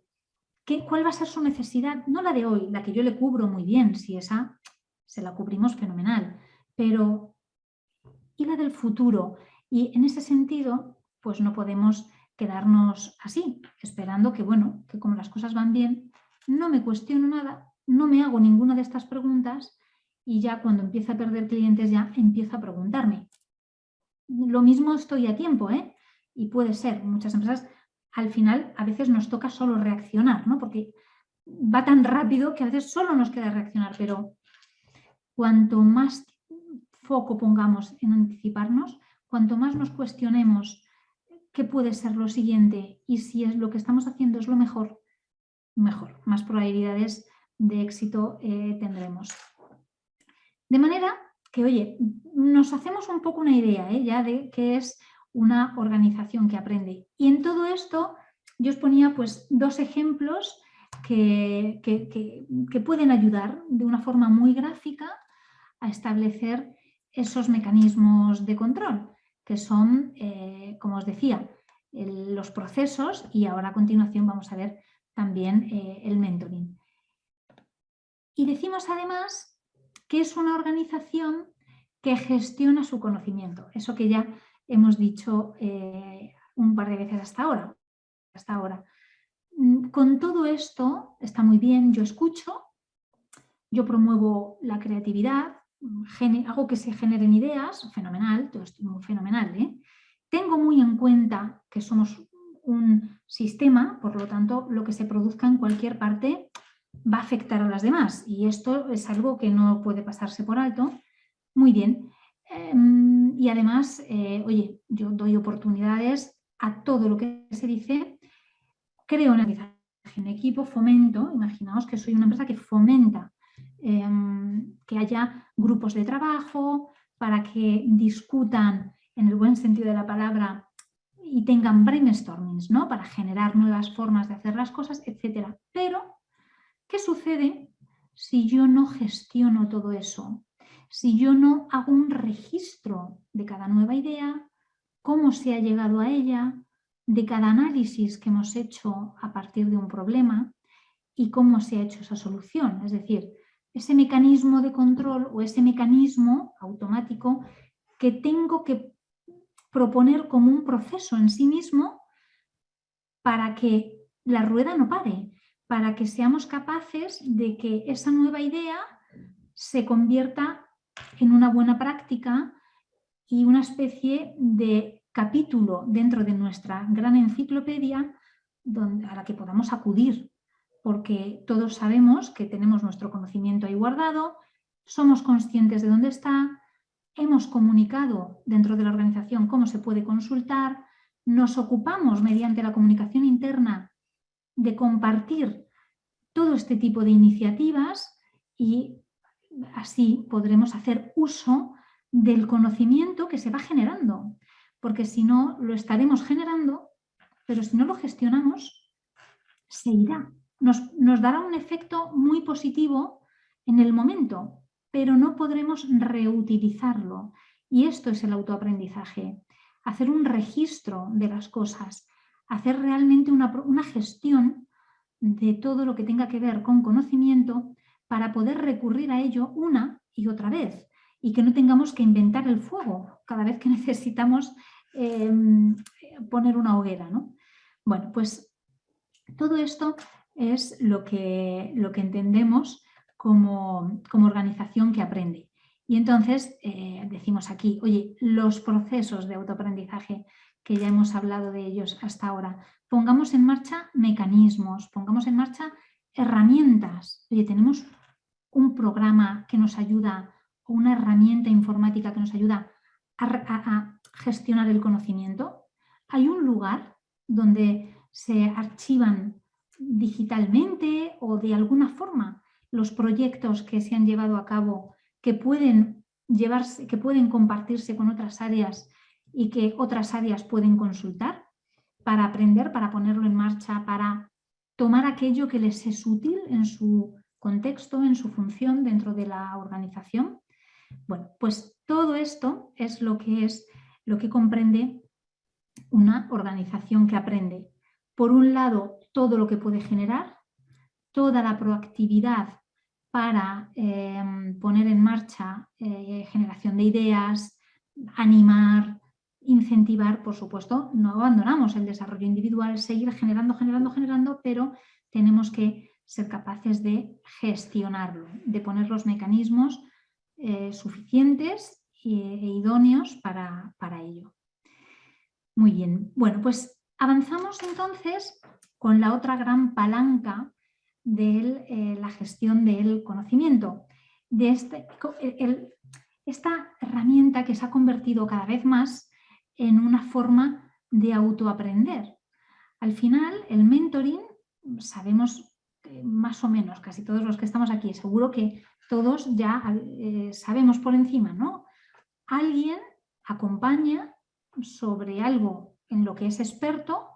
A: ¿Cuál va a ser su necesidad? No la de hoy, la que yo le cubro muy bien, si esa se la cubrimos fenomenal, pero ¿y la del futuro? Y en ese sentido, pues no podemos quedarnos así, esperando que, bueno, que como las cosas van bien, no me cuestiono nada, no me hago ninguna de estas preguntas y ya cuando empiezo a perder clientes ya empiezo a preguntarme. Lo mismo estoy a tiempo, y puede ser, muchas empresas al final a veces nos toca solo reaccionar, ¿no? Porque va tan rápido que a veces solo nos queda reaccionar, pero cuanto más foco pongamos en anticiparnos, cuanto más nos cuestionemos qué puede ser lo siguiente y si es lo que estamos haciendo es lo mejor, más probabilidades de éxito tendremos. De manera que, oye, nos hacemos un poco una idea ya de qué es una organización que aprende. Y en todo esto yo os ponía pues dos ejemplos que pueden ayudar de una forma muy gráfica a establecer esos mecanismos de control, que son, como os decía, los procesos y ahora a continuación vamos a ver también el mentoring. Y decimos además que es una organización que gestiona su conocimiento, eso que ya hemos dicho un par de veces hasta ahora. Con todo esto está muy bien, yo escucho, yo promuevo la creatividad, hago que se generen ideas, fenomenal, todo esto es muy fenomenal, ¿eh? Tengo muy en cuenta que somos un sistema, por lo tanto, lo que se produzca en cualquier parte va a afectar a las demás y esto es algo que no puede pasarse por alto. Muy bien. Y además, oye, yo doy oportunidades a todo lo que se dice, creo en el en equipo, fomento, imaginaos que soy una empresa que fomenta que haya grupos de trabajo para que discutan en el buen sentido de la palabra y tengan brainstormings, ¿no? Para generar nuevas formas de hacer las cosas, etc. Pero, ¿qué sucede si yo no gestiono todo eso? Si yo no hago un registro de cada nueva idea, cómo se ha llegado a ella, de cada análisis que hemos hecho a partir de un problema y cómo se ha hecho esa solución. Es decir, ese mecanismo de control o ese mecanismo automático que tengo que proponer como un proceso en sí mismo para que la rueda no pare, para que seamos capaces de que esa nueva idea se convierta en una buena práctica y una especie de capítulo dentro de nuestra gran enciclopedia a la que podamos acudir, porque todos sabemos que tenemos nuestro conocimiento ahí guardado, somos conscientes de dónde está, hemos comunicado dentro de la organización cómo se puede consultar, nos ocupamos mediante la comunicación interna de compartir todo este tipo de iniciativas y así podremos hacer uso del conocimiento que se va generando, porque si no lo estaremos generando, pero si no lo gestionamos, se irá. Nos dará un efecto muy positivo en el momento, pero no podremos reutilizarlo. Y esto es el autoaprendizaje, hacer un registro de las cosas, hacer realmente una gestión de todo lo que tenga que ver con conocimiento para poder recurrir a ello una y otra vez y que no tengamos que inventar el fuego cada vez que necesitamos poner una hoguera, ¿no? Bueno, pues todo esto es lo que entendemos como organización que aprende. Y entonces decimos aquí, oye, los procesos de autoaprendizaje, que ya hemos hablado de ellos hasta ahora, pongamos en marcha mecanismos, pongamos en marcha herramientas. Oye, tenemos un programa que nos ayuda, o una herramienta informática que nos ayuda a gestionar el conocimiento. Hay un lugar donde se archivan digitalmente o de alguna forma los proyectos que se han llevado a cabo que pueden llevarse, que pueden compartirse con otras áreas y que otras áreas pueden consultar para aprender, para ponerlo en marcha, para tomar aquello que les es útil en su contexto, en su función dentro de la organización. Bueno, pues todo esto es lo que comprende una organización que aprende. Por un lado, todo lo que puede generar, toda la proactividad para poner en marcha generación de ideas, animar, incentivar, por supuesto, no abandonamos el desarrollo individual, seguir generando, pero tenemos que ser capaces de gestionarlo, de poner los mecanismos suficientes e idóneos para ello. Muy bien, bueno, pues avanzamos entonces con la otra gran palanca de la gestión del conocimiento, de esta herramienta que se ha convertido cada vez más en una forma de autoaprender. Al final, el mentoring, sabemos más o menos, casi todos los que estamos aquí, seguro que todos ya sabemos por encima, ¿no? Alguien acompaña sobre algo en lo que es experto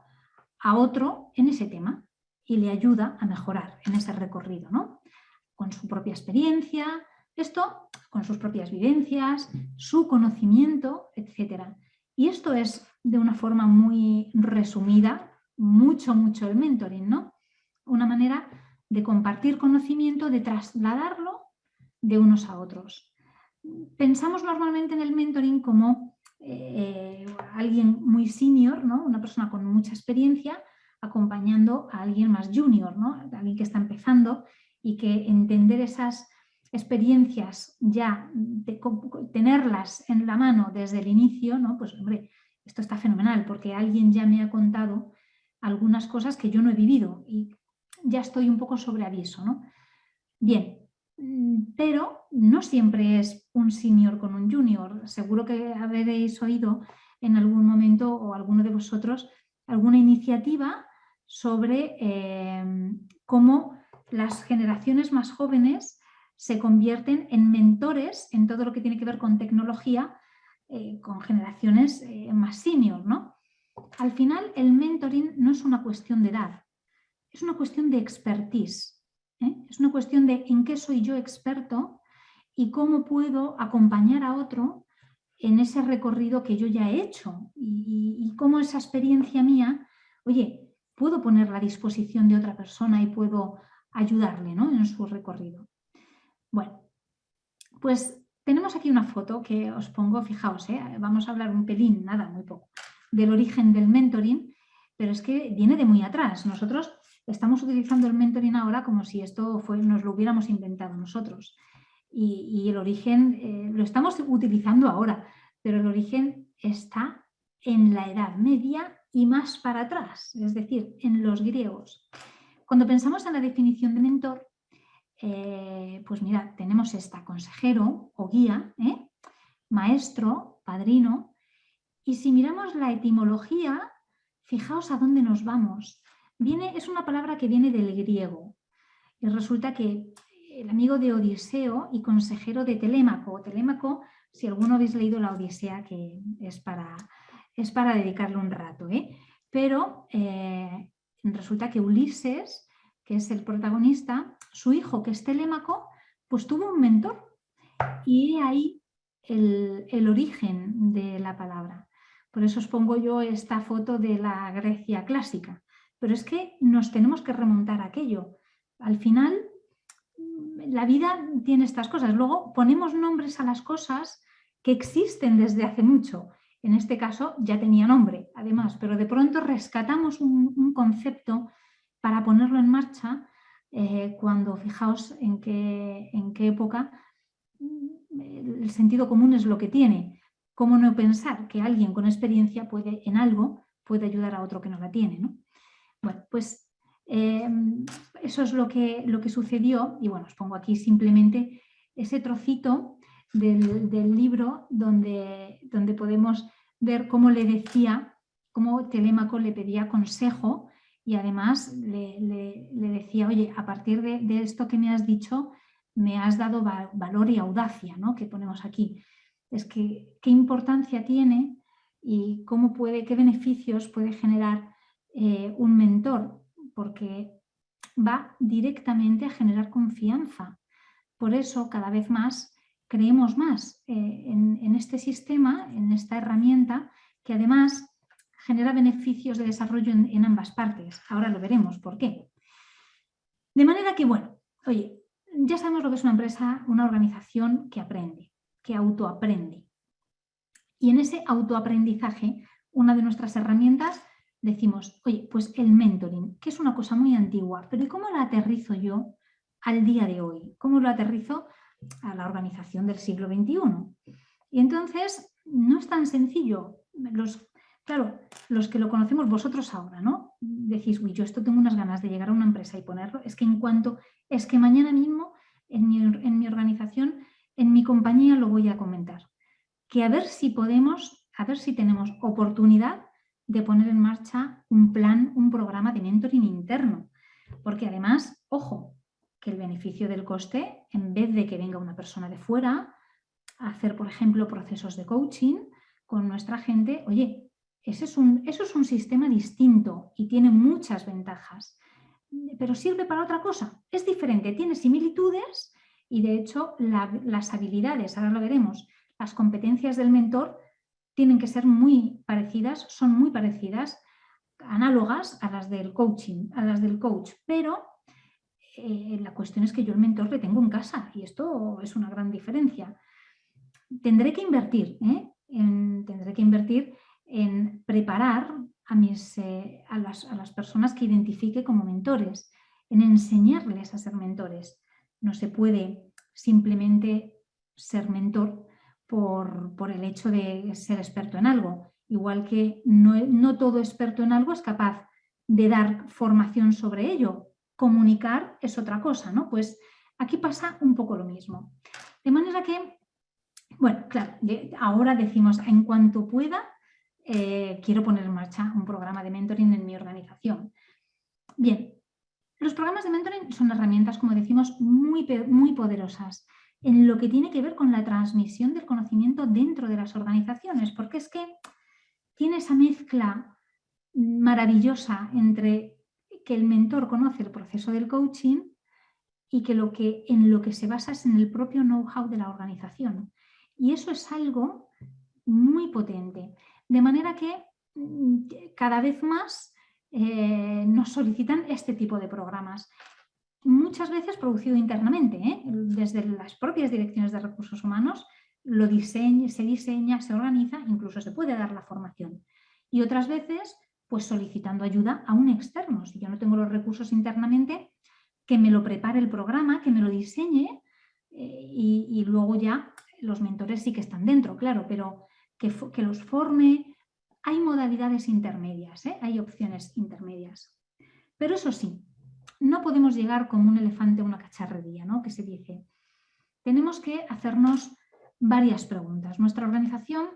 A: a otro en ese tema y le ayuda a mejorar en ese recorrido, ¿no? Con su propia experiencia, con sus propias vivencias, su conocimiento, etc. Y esto es de una forma muy resumida, mucho el mentoring, ¿no? Una manera de compartir conocimiento, de trasladarlo de unos a otros. Pensamos normalmente en el mentoring como alguien muy senior, ¿no? Una persona con mucha experiencia acompañando a alguien más junior, ¿no? Alguien que está empezando y que entender esas experiencias ya, tenerlas en la mano desde el inicio, ¿no? Pues hombre, esto está fenomenal porque alguien ya me ha contado algunas cosas que yo no he vivido y ya estoy un poco sobre aviso, ¿no? Bien, pero no siempre es un senior con un junior. Seguro que habréis oído en algún momento o alguno de vosotros alguna iniciativa sobre cómo las generaciones más jóvenes se convierten en mentores en todo lo que tiene que ver con tecnología con generaciones más senior, ¿no? Al final, el mentoring no es una cuestión de edad, es una cuestión de expertise. Es una cuestión de en qué soy yo experto y cómo puedo acompañar a otro en ese recorrido que yo ya he hecho y cómo esa experiencia mía, oye, puedo ponerla a disposición de otra persona y puedo ayudarle, ¿no? En su recorrido. Bueno, pues tenemos aquí una foto que os pongo, fijaos, vamos a hablar un pelín, nada, muy poco, del origen del mentoring, pero es que viene de muy atrás. Nosotros estamos utilizando el mentoring ahora como si esto nos lo hubiéramos inventado nosotros. Y el origen lo estamos utilizando ahora, pero el origen está en la Edad Media y más para atrás, es decir, en los griegos. Cuando pensamos en la definición de mentor, pues mira, tenemos esta: consejero o guía, maestro, padrino. Y si miramos la etimología, fijaos a dónde nos vamos. Es una palabra que viene del griego. Y resulta que el amigo de Odiseo y consejero de Telémaco. Telémaco, si alguno habéis leído la Odisea, que es para dedicarle un rato, pero resulta que Ulises, que es el protagonista, su hijo, que es Telémaco, pues tuvo un mentor. Y ahí el origen de la palabra. Por eso os pongo yo esta foto de la Grecia clásica. Pero es que nos tenemos que remontar a aquello. Al final, la vida tiene estas cosas. Luego ponemos nombres a las cosas que existen desde hace mucho. En este caso ya tenía nombre, además, pero de pronto rescatamos un concepto para ponerlo en marcha cuando, fijaos en qué época, el sentido común es lo que tiene. ¿Cómo no pensar que alguien con experiencia en algo puede ayudar a otro que no la tiene, ¿no? Bueno, pues eso es lo que sucedió y bueno, os pongo aquí simplemente ese trocito del libro donde podemos ver cómo le decía, cómo Telémaco le pedía consejo y además le decía: oye, a partir de esto que me has dicho, me has dado valor y audacia, ¿no? Que ponemos aquí. Es que qué importancia tiene y qué beneficios puede generar un mentor, porque va directamente a generar confianza. Por eso cada vez más creemos más en este sistema, en esta herramienta, que además genera beneficios de desarrollo en ambas partes. Ahora lo veremos por qué. De manera que, bueno, oye, ya sabemos lo que es una empresa, una organización que aprende, que autoaprende. Y en ese autoaprendizaje, una de nuestras herramientas, decimos: oye, pues el mentoring, que es una cosa muy antigua, pero ¿y cómo la aterrizo yo al día de hoy? ¿Cómo lo aterrizo a la organización del siglo XXI? Y entonces no es tan sencillo. Claro, los que lo conocemos vosotros ahora, ¿no? Decís: uy, yo esto tengo unas ganas de llegar a una empresa y ponerlo. Es que mañana mismo en mi organización, en mi compañía lo voy a comentar. Que a ver si tenemos oportunidad de poner en marcha un plan, un programa de mentoring interno. Porque además, ojo, que el beneficio del coste, en vez de que venga una persona de fuera a hacer, por ejemplo, procesos de coaching con nuestra gente, oye, eso es un sistema distinto y tiene muchas ventajas. Pero sirve para otra cosa, es diferente, tiene similitudes y de hecho las habilidades, ahora lo veremos, las competencias del mentor tienen que ser muy parecidas, son muy parecidas, análogas a las del coaching, a las del coach, pero la cuestión es que yo el mentor le tengo en casa y esto es una gran diferencia. Tendré que invertir, en preparar a las personas que identifique como mentores, en enseñarles a ser mentores. No se puede simplemente ser mentor por el hecho de ser experto en algo. Igual que no todo experto en algo es capaz de dar formación sobre ello. Comunicar es otra cosa, ¿no? Pues aquí pasa un poco lo mismo. De manera que, bueno, claro, ahora decimos, en cuanto pueda, quiero poner en marcha un programa de mentoring en mi organización. Bien, los programas de mentoring son herramientas, como decimos, muy, muy poderosas en lo que tiene que ver con la transmisión del conocimiento dentro de las organizaciones, porque es que tiene esa mezcla maravillosa entre que el mentor conoce el proceso del coaching y que en lo que se basa es en el propio know-how de la organización. Y eso es algo muy potente. De manera que cada vez más nos solicitan este tipo de programas. Muchas veces producido internamente, desde las propias direcciones de recursos humanos, se diseña, se organiza, incluso se puede dar la formación. Y otras veces, pues solicitando ayuda a un externo. Si yo no tengo los recursos internamente, que me lo prepare el programa, que me lo diseñe y luego ya los mentores sí que están dentro, claro, pero que los forme. Hay modalidades intermedias, hay opciones intermedias. Pero eso sí, no podemos llegar como un elefante a una cacharrería, ¿no? Que se dice. Tenemos que hacernos varias preguntas. Nuestra organización,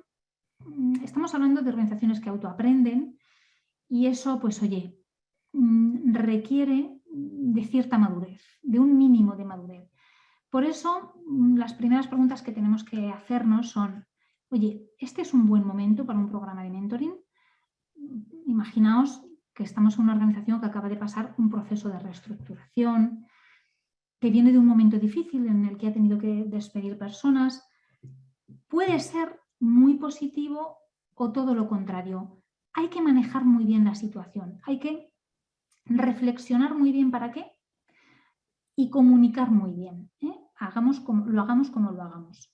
A: estamos hablando de organizaciones que autoaprenden y eso, pues oye, requiere de cierta madurez, de un mínimo de madurez. Por eso, las primeras preguntas que tenemos que hacernos son, oye, ¿este es un buen momento para un programa de mentoring? Imaginaos que estamos en una organización que acaba de pasar un proceso de reestructuración, que viene de un momento difícil en el que ha tenido que despedir personas. Puede ser muy positivo o todo lo contrario. Hay que manejar muy bien la situación, hay que reflexionar muy bien para qué y comunicar muy bien. Lo hagamos como lo hagamos.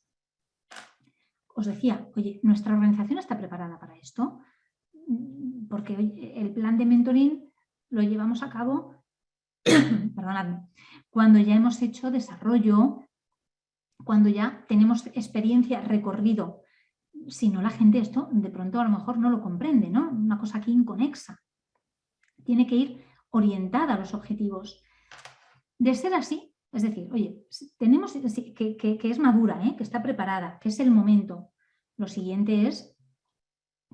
A: Os decía, oye, ¿nuestra organización está preparada para esto? Porque el plan de mentoring lo llevamos a cabo, perdonadme, cuando ya hemos hecho desarrollo, cuando ya tenemos experiencia, recorrido. Si no, la gente esto de pronto a lo mejor no lo comprende, ¿no? Una cosa aquí inconexa. Tiene que ir orientada a los objetivos. De ser así, es decir, oye, tenemos que es madura, que está preparada, que es el momento. Lo siguiente es,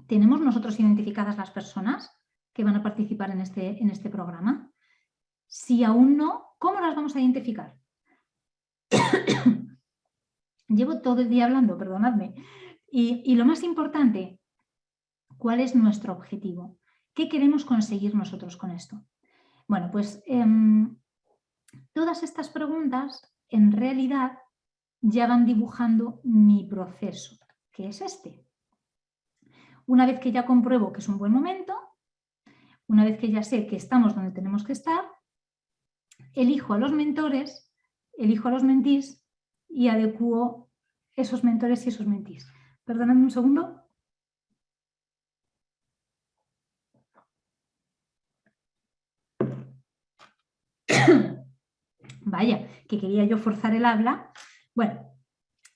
A: ¿tenemos nosotros identificadas las personas que van a participar en este programa? Si aún no, ¿cómo las vamos a identificar? Llevo todo el día hablando, perdonadme. Y lo más importante, ¿cuál es nuestro objetivo? ¿Qué queremos conseguir nosotros con esto? Bueno, pues todas estas preguntas en realidad ya van dibujando mi proceso, que es este. Una vez que ya compruebo que es un buen momento, una vez que ya sé que estamos donde tenemos que estar, elijo a los mentores, elijo a los mentís y adecuo esos mentores y esos mentís. Perdonadme un segundo. Vaya, que quería yo forzar el habla. Bueno,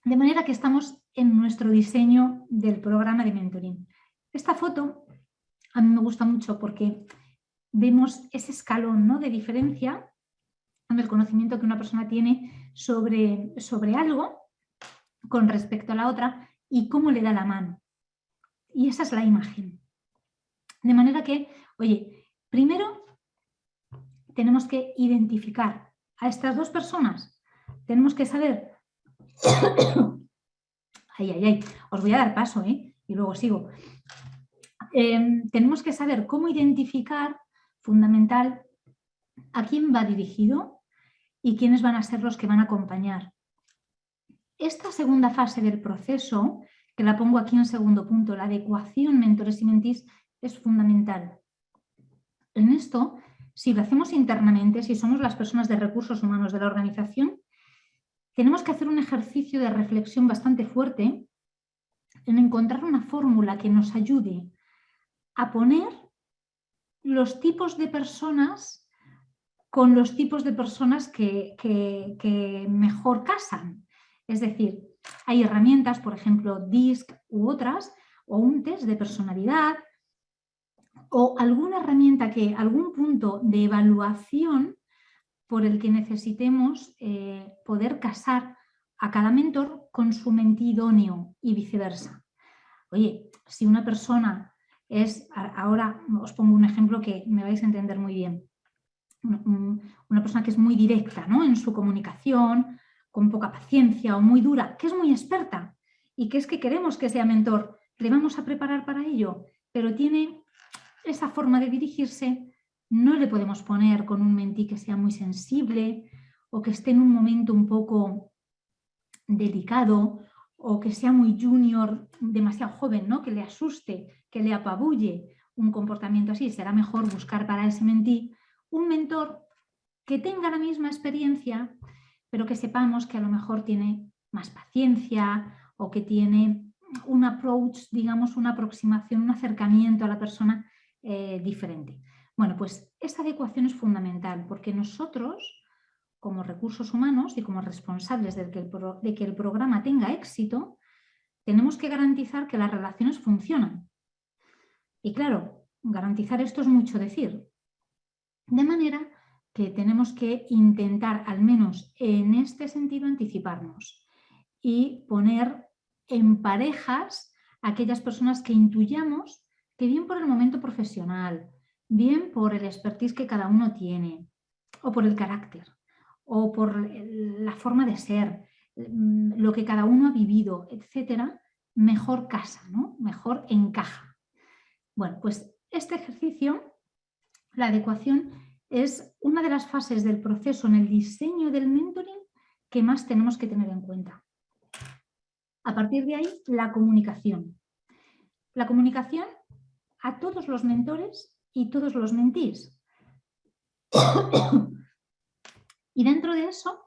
A: de manera que estamos en nuestro diseño del programa de mentoring. Esta foto a mí me gusta mucho porque vemos ese escalón, ¿no?, de diferencia en el conocimiento que una persona tiene sobre algo con respecto a la otra y cómo le da la mano. Y esa es la imagen. De manera que, oye, primero tenemos que identificar a estas dos personas. Tenemos que saber... os voy a dar paso, y luego sigo. Tenemos que saber cómo identificar, fundamental, a quién va dirigido y quiénes van a ser los que van a acompañar. Esta segunda fase del proceso, que la pongo aquí en segundo punto. La adecuación mentores y mentees es fundamental. En esto, si lo hacemos internamente, si somos las personas de recursos humanos de la organización, tenemos que hacer un ejercicio de reflexión bastante fuerte en encontrar una fórmula que nos ayude a poner los tipos de personas con los tipos de personas que mejor casan. Es decir, hay herramientas, por ejemplo, DISC u otras, o un test de personalidad, o alguna herramienta algún punto de evaluación por el que necesitemos poder casar a cada mentor con su mentee idóneo y viceversa. Oye, si una persona es, ahora os pongo un ejemplo que me vais a entender muy bien, una persona que es muy directa, ¿no?, en su comunicación, con poca paciencia o muy dura, que es muy experta y que es que queremos que sea mentor, le vamos a preparar para ello, pero tiene esa forma de dirigirse, no le podemos poner con un mentee que sea muy sensible o que esté en un momento un poco delicado o que sea muy junior, demasiado joven, ¿no?, que le asuste, que le apabulle un comportamiento así. Será mejor buscar para ese mentee un mentor que tenga la misma experiencia, pero que sepamos que a lo mejor tiene más paciencia o que tiene un approach, digamos, una aproximación, un acercamiento a la persona diferente. Bueno, pues esta adecuación es fundamental porque nosotros, como recursos humanos y como responsables de que el programa tenga éxito, tenemos que garantizar que las relaciones funcionan. Y claro, garantizar esto es mucho decir. De manera que tenemos que intentar, al menos en este sentido, anticiparnos y poner en parejas a aquellas personas que intuyamos que bien por el momento profesional, bien por el expertise que cada uno tiene, o por el carácter, o por la forma de ser, lo que cada uno ha vivido, etcétera, mejor casa, ¿no?, mejor encaja. Bueno, pues este ejercicio, la adecuación, es una de las fases del proceso en el diseño del mentoring que más tenemos que tener en cuenta. A partir de ahí, la comunicación. La comunicación a todos los mentores y todos los mentees. Y dentro de eso,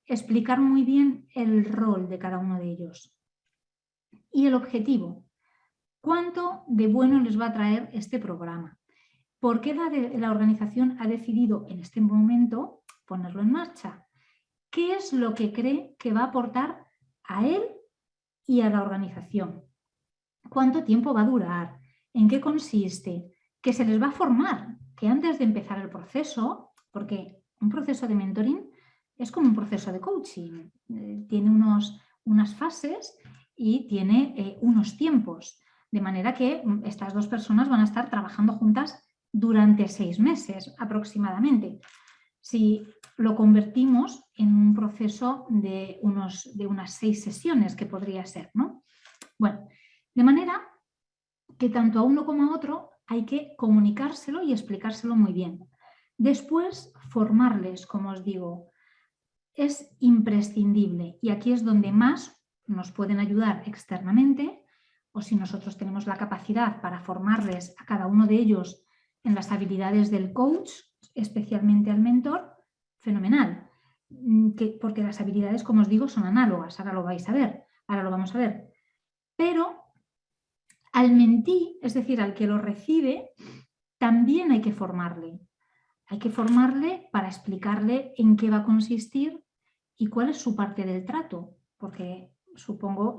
A: explicar muy bien el rol de cada uno de ellos. Y el objetivo. ¿Cuánto de bueno les va a traer este programa? ¿Por qué la organización ha decidido en este momento ponerlo en marcha? ¿Qué es lo que cree que va a aportar a él y a la organización? ¿Cuánto tiempo va a durar? ¿En qué consiste? ¿Qué se les va a formar? Que antes de empezar el proceso, porque un proceso de mentoring es como un proceso de coaching, tiene unas fases y tiene unos tiempos, de manera que estas dos personas van a estar trabajando juntas durante 6 meses aproximadamente. Si lo convertimos en un proceso de unas 6 sesiones, que podría ser, ¿no? Bueno, de manera que tanto a uno como a otro hay que comunicárselo y explicárselo muy bien. Después, formarles, como os digo, es imprescindible y aquí es donde más nos pueden ayudar externamente, o si nosotros tenemos la capacidad para formarles a cada uno de ellos en las habilidades del coach, especialmente al mentor, fenomenal. Porque las habilidades, como os digo, son análogas, ahora lo vais a ver, ahora lo vamos a ver. Pero al mentee, es decir, al que lo recibe, también hay que formarle. Hay que formarle para explicarle en qué va a consistir y cuál es su parte del trato, porque supongo,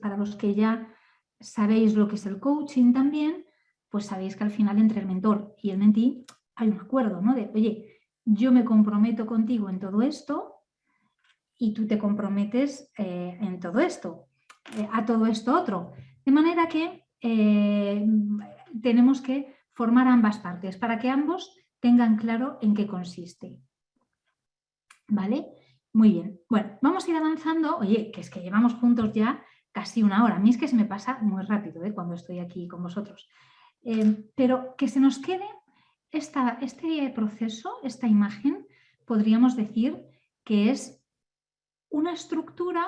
A: para los que ya sabéis lo que es el coaching también, pues sabéis que al final entre el mentor y el mentee hay un acuerdo, ¿no? De, oye, yo me comprometo contigo en todo esto y tú te comprometes en todo esto, a todo esto otro. De manera que tenemos que formar ambas partes para que ambos tengan claro en qué consiste. ¿Vale? Muy bien. Bueno, vamos a ir avanzando. Oye, que es que llevamos juntos ya casi 1 hora. A mí es que se me pasa muy rápido cuando estoy aquí con vosotros. Pero que se nos quede este proceso, esta imagen, podríamos decir que es una estructura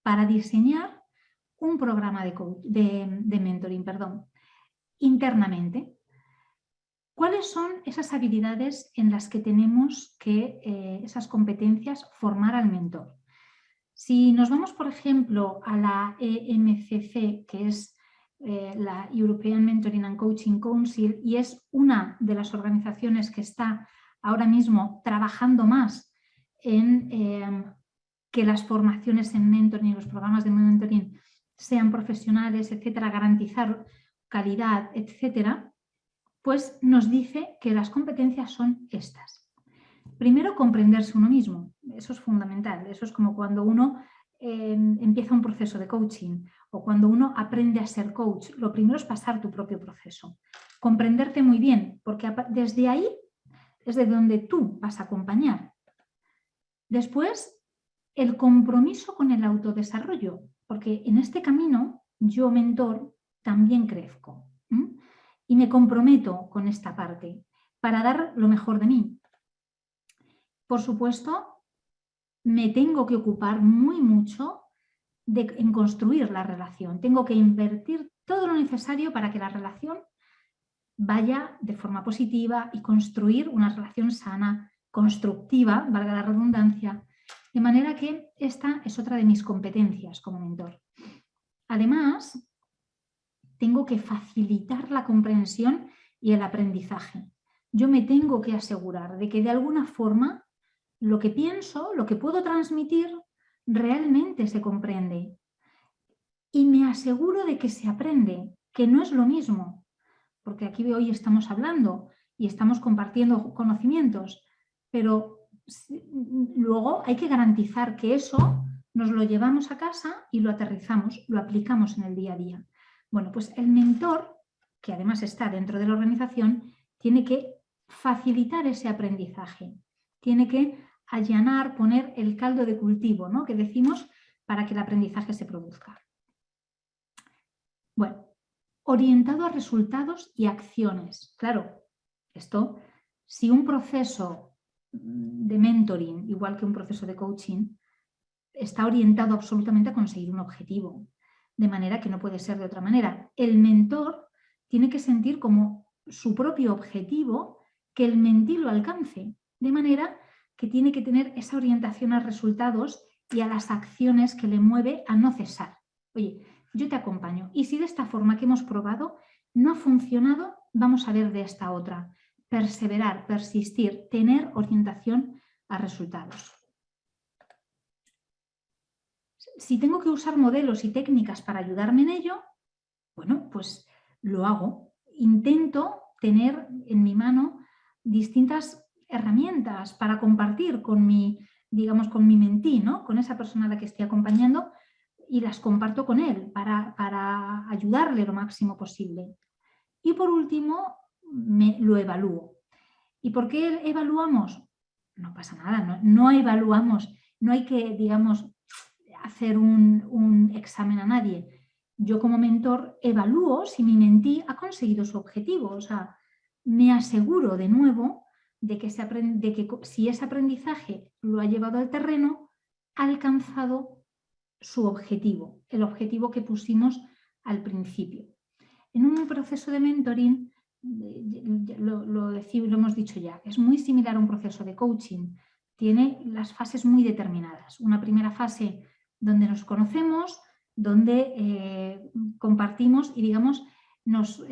A: para diseñar un programa de mentoring, internamente. ¿Cuáles son esas habilidades en las que tenemos que, esas competencias, formar al mentor? Si nos vamos, por ejemplo, a la EMCC, que es la European Mentoring and Coaching Council, y es una de las organizaciones que está ahora mismo trabajando más en que las formaciones en mentoring y los programas de mentoring sean profesionales, etcétera, garantizar calidad, etcétera, pues nos dice que las competencias son estas. Primero, comprenderse uno mismo. Eso es fundamental. Eso es como cuando uno empieza un proceso de coaching o cuando uno aprende a ser coach. Lo primero es pasar tu propio proceso. Comprenderte muy bien, porque desde ahí es de donde tú vas a acompañar. Después, el compromiso con el autodesarrollo, porque en este camino yo, mentor, también crezco. Y me comprometo con esta parte para dar lo mejor de mí. Por supuesto, me tengo que ocupar muy mucho en construir la relación. Tengo que invertir todo lo necesario para que la relación vaya de forma positiva y construir una relación sana, constructiva, valga la redundancia, de manera que esta es otra de mis competencias como mentor. Además, tengo que facilitar la comprensión y el aprendizaje. Yo me tengo que asegurar de que de alguna forma lo que pienso, lo que puedo transmitir, realmente se comprende. Y me aseguro de que se aprende, que no es lo mismo, porque aquí hoy estamos hablando y estamos compartiendo conocimientos, pero luego hay que garantizar que eso nos lo llevamos a casa y lo aterrizamos, lo aplicamos en el día a día. Bueno, pues el mentor, que además está dentro de la organización, tiene que facilitar ese aprendizaje, tiene que allanar, poner el caldo de cultivo, ¿no?, que decimos, para que el aprendizaje se produzca. Bueno, orientado a resultados y acciones. Claro, esto, si un proceso de mentoring, igual que un proceso de coaching, está orientado absolutamente a conseguir un objetivo, de manera que no puede ser de otra manera. El mentor tiene que sentir como su propio objetivo que el mentí lo alcance, de manera que tiene que tener esa orientación a resultados y a las acciones que le mueve a no cesar. Oye, yo te acompaño y si de esta forma que hemos probado no ha funcionado, vamos a ver de esta otra. Perseverar, persistir, tener orientación a resultados. Si tengo que usar modelos y técnicas para ayudarme en ello, bueno, pues lo hago. Intento tener en mi mano distintas herramientas para compartir con mi, digamos, con mi mentí, ¿no?, con esa persona a la que estoy acompañando, y las comparto con él para ayudarle lo máximo posible. Y por último, lo evalúo. ¿Y por qué evaluamos? No pasa nada, no evaluamos, no hay que, digamos, hacer un examen a nadie. Yo como mentor evalúo si mi mentí ha conseguido su objetivo, o sea, me aseguro de nuevo de que si ese aprendizaje lo ha llevado al terreno, ha alcanzado su objetivo, el objetivo que pusimos al principio. En un proceso de mentoring, lo hemos dicho ya, es muy similar a un proceso de coaching. Tiene las fases muy determinadas. Una primera fase donde nos conocemos, donde compartimos y, digamos, nos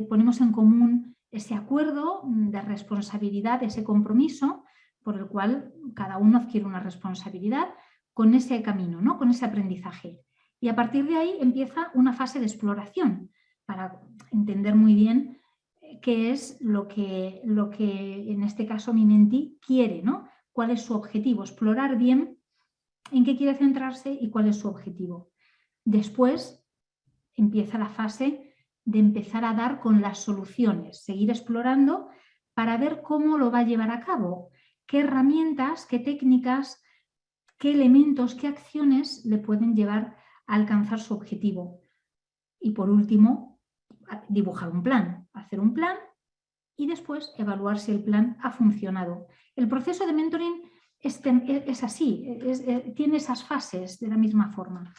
A: ponemos en común ese acuerdo de responsabilidad, ese compromiso por el cual cada uno adquiere una responsabilidad con ese camino, ¿no?, con ese aprendizaje. Y a partir de ahí empieza una fase de exploración para entender muy bien qué es lo que en este caso mi mentí quiere, ¿no?, cuál es su objetivo, explorar bien en qué quiere centrarse y cuál es su objetivo. Después empieza la fase de empezar a dar con las soluciones, seguir explorando para ver cómo lo va a llevar a cabo, qué herramientas, qué técnicas, qué elementos, qué acciones le pueden llevar a alcanzar su objetivo. Y por último, dibujar un plan, hacer un plan y después evaluar si el plan ha funcionado. El proceso de mentoring es así, tiene esas fases de la misma forma.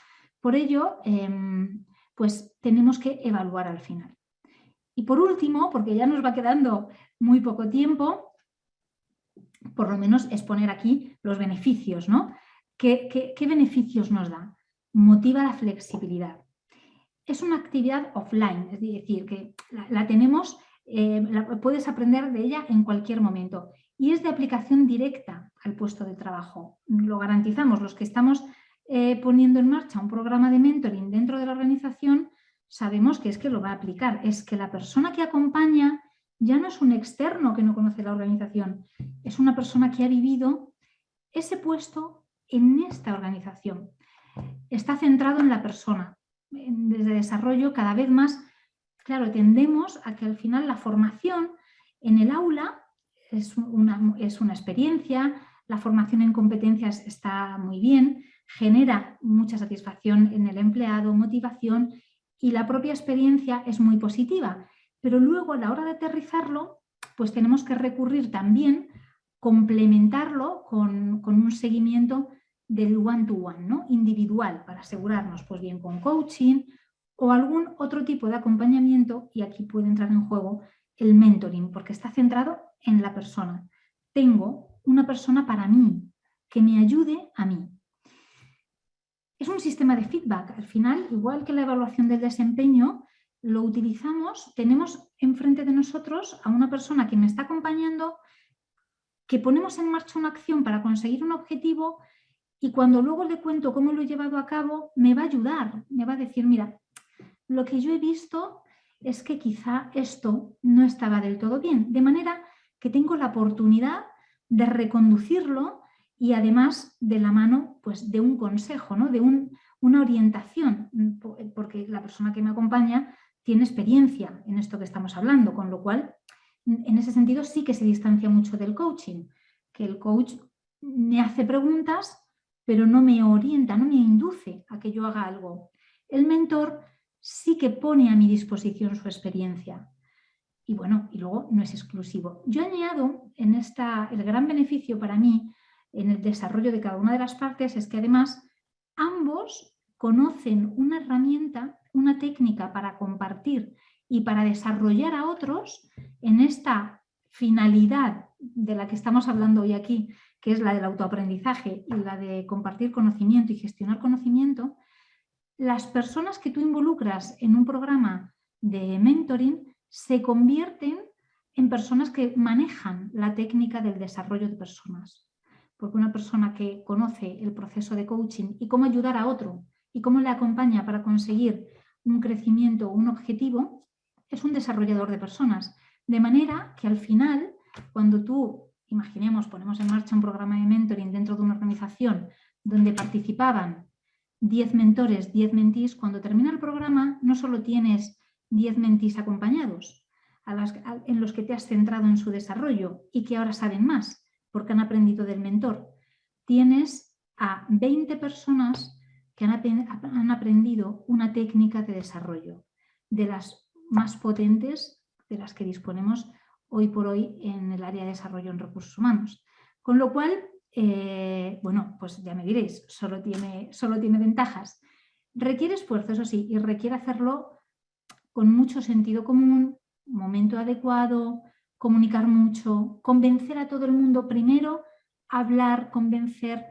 A: Por ello, pues tenemos que evaluar al final. Y por último, porque ya nos va quedando muy poco tiempo, por lo menos exponer aquí los beneficios, ¿no? ¿Qué beneficios nos da? Motiva la flexibilidad. Es una actividad offline, es decir, que la tenemos, puedes aprender de ella en cualquier momento y es de aplicación directa al puesto de trabajo. Lo garantizamos, los que estamos poniendo en marcha un programa de mentoring dentro de la organización, sabemos que es que lo va a aplicar, es que la persona que acompaña ya no es un externo que no conoce la organización, es una persona que ha vivido ese puesto en esta organización. Está centrado en la persona. Desde desarrollo cada vez más, claro, tendemos a que al final la formación en el aula es una experiencia, la formación en competencias está muy bien, genera mucha satisfacción en el empleado, motivación y la propia experiencia es muy positiva. Pero luego a la hora de aterrizarlo, pues tenemos que recurrir también, complementarlo con un seguimiento del one-to-one, ¿no? Individual, para asegurarnos, pues bien con coaching o algún otro tipo de acompañamiento, y aquí puede entrar en juego el mentoring, porque está centrado en la persona. Tengo una persona para mí, que me ayude a mí. Es un sistema de feedback. Al final, igual que la evaluación del desempeño, lo utilizamos, tenemos enfrente de nosotros a una persona que me está acompañando, que ponemos en marcha una acción para conseguir un objetivo y cuando luego le cuento cómo lo he llevado a cabo, me va a ayudar, me va a decir, mira, lo que yo he visto es que quizá esto no estaba del todo bien, de manera que tengo la oportunidad de reconducirlo y además de la mano pues, de un consejo, ¿no? De una orientación, porque la persona que me acompaña tiene experiencia en esto que estamos hablando, con lo cual, en ese sentido sí que se distancia mucho del coaching, que el coach me hace preguntas pero no me orienta, no me induce a que yo haga algo. El mentor sí que pone a mi disposición su experiencia. Y bueno, y luego no es exclusivo. Yo añado en el gran beneficio para mí en el desarrollo de cada una de las partes es que además ambos conocen una herramienta, una técnica para compartir y para desarrollar a otros en esta finalidad de la que estamos hablando hoy aquí, que es la del autoaprendizaje y la de compartir conocimiento y gestionar conocimiento. Las personas que tú involucras en un programa de mentoring se convierten en personas que manejan la técnica del desarrollo de personas. Porque una persona que conoce el proceso de coaching y cómo ayudar a otro y cómo le acompaña para conseguir un crecimiento o un objetivo, es un desarrollador de personas. De manera que al final, cuando tú, imaginemos, ponemos en marcha un programa de mentoring dentro de una organización donde participaban 10 mentores, 10 mentees, cuando termina el programa no solo tienes 10 mentees acompañados, en los que te has centrado en su desarrollo y que ahora saben más porque han aprendido del mentor. Tienes a 20 personas que han aprendido una técnica de desarrollo, de las más potentes de las que disponemos hoy por hoy en el área de desarrollo en recursos humanos. Con lo cual, bueno, pues ya me diréis, solo tiene ventajas. Requiere esfuerzo, eso sí, y requiere hacerlo con mucho sentido común, momento adecuado, comunicar mucho, convencer a todo el mundo primero, hablar, convencer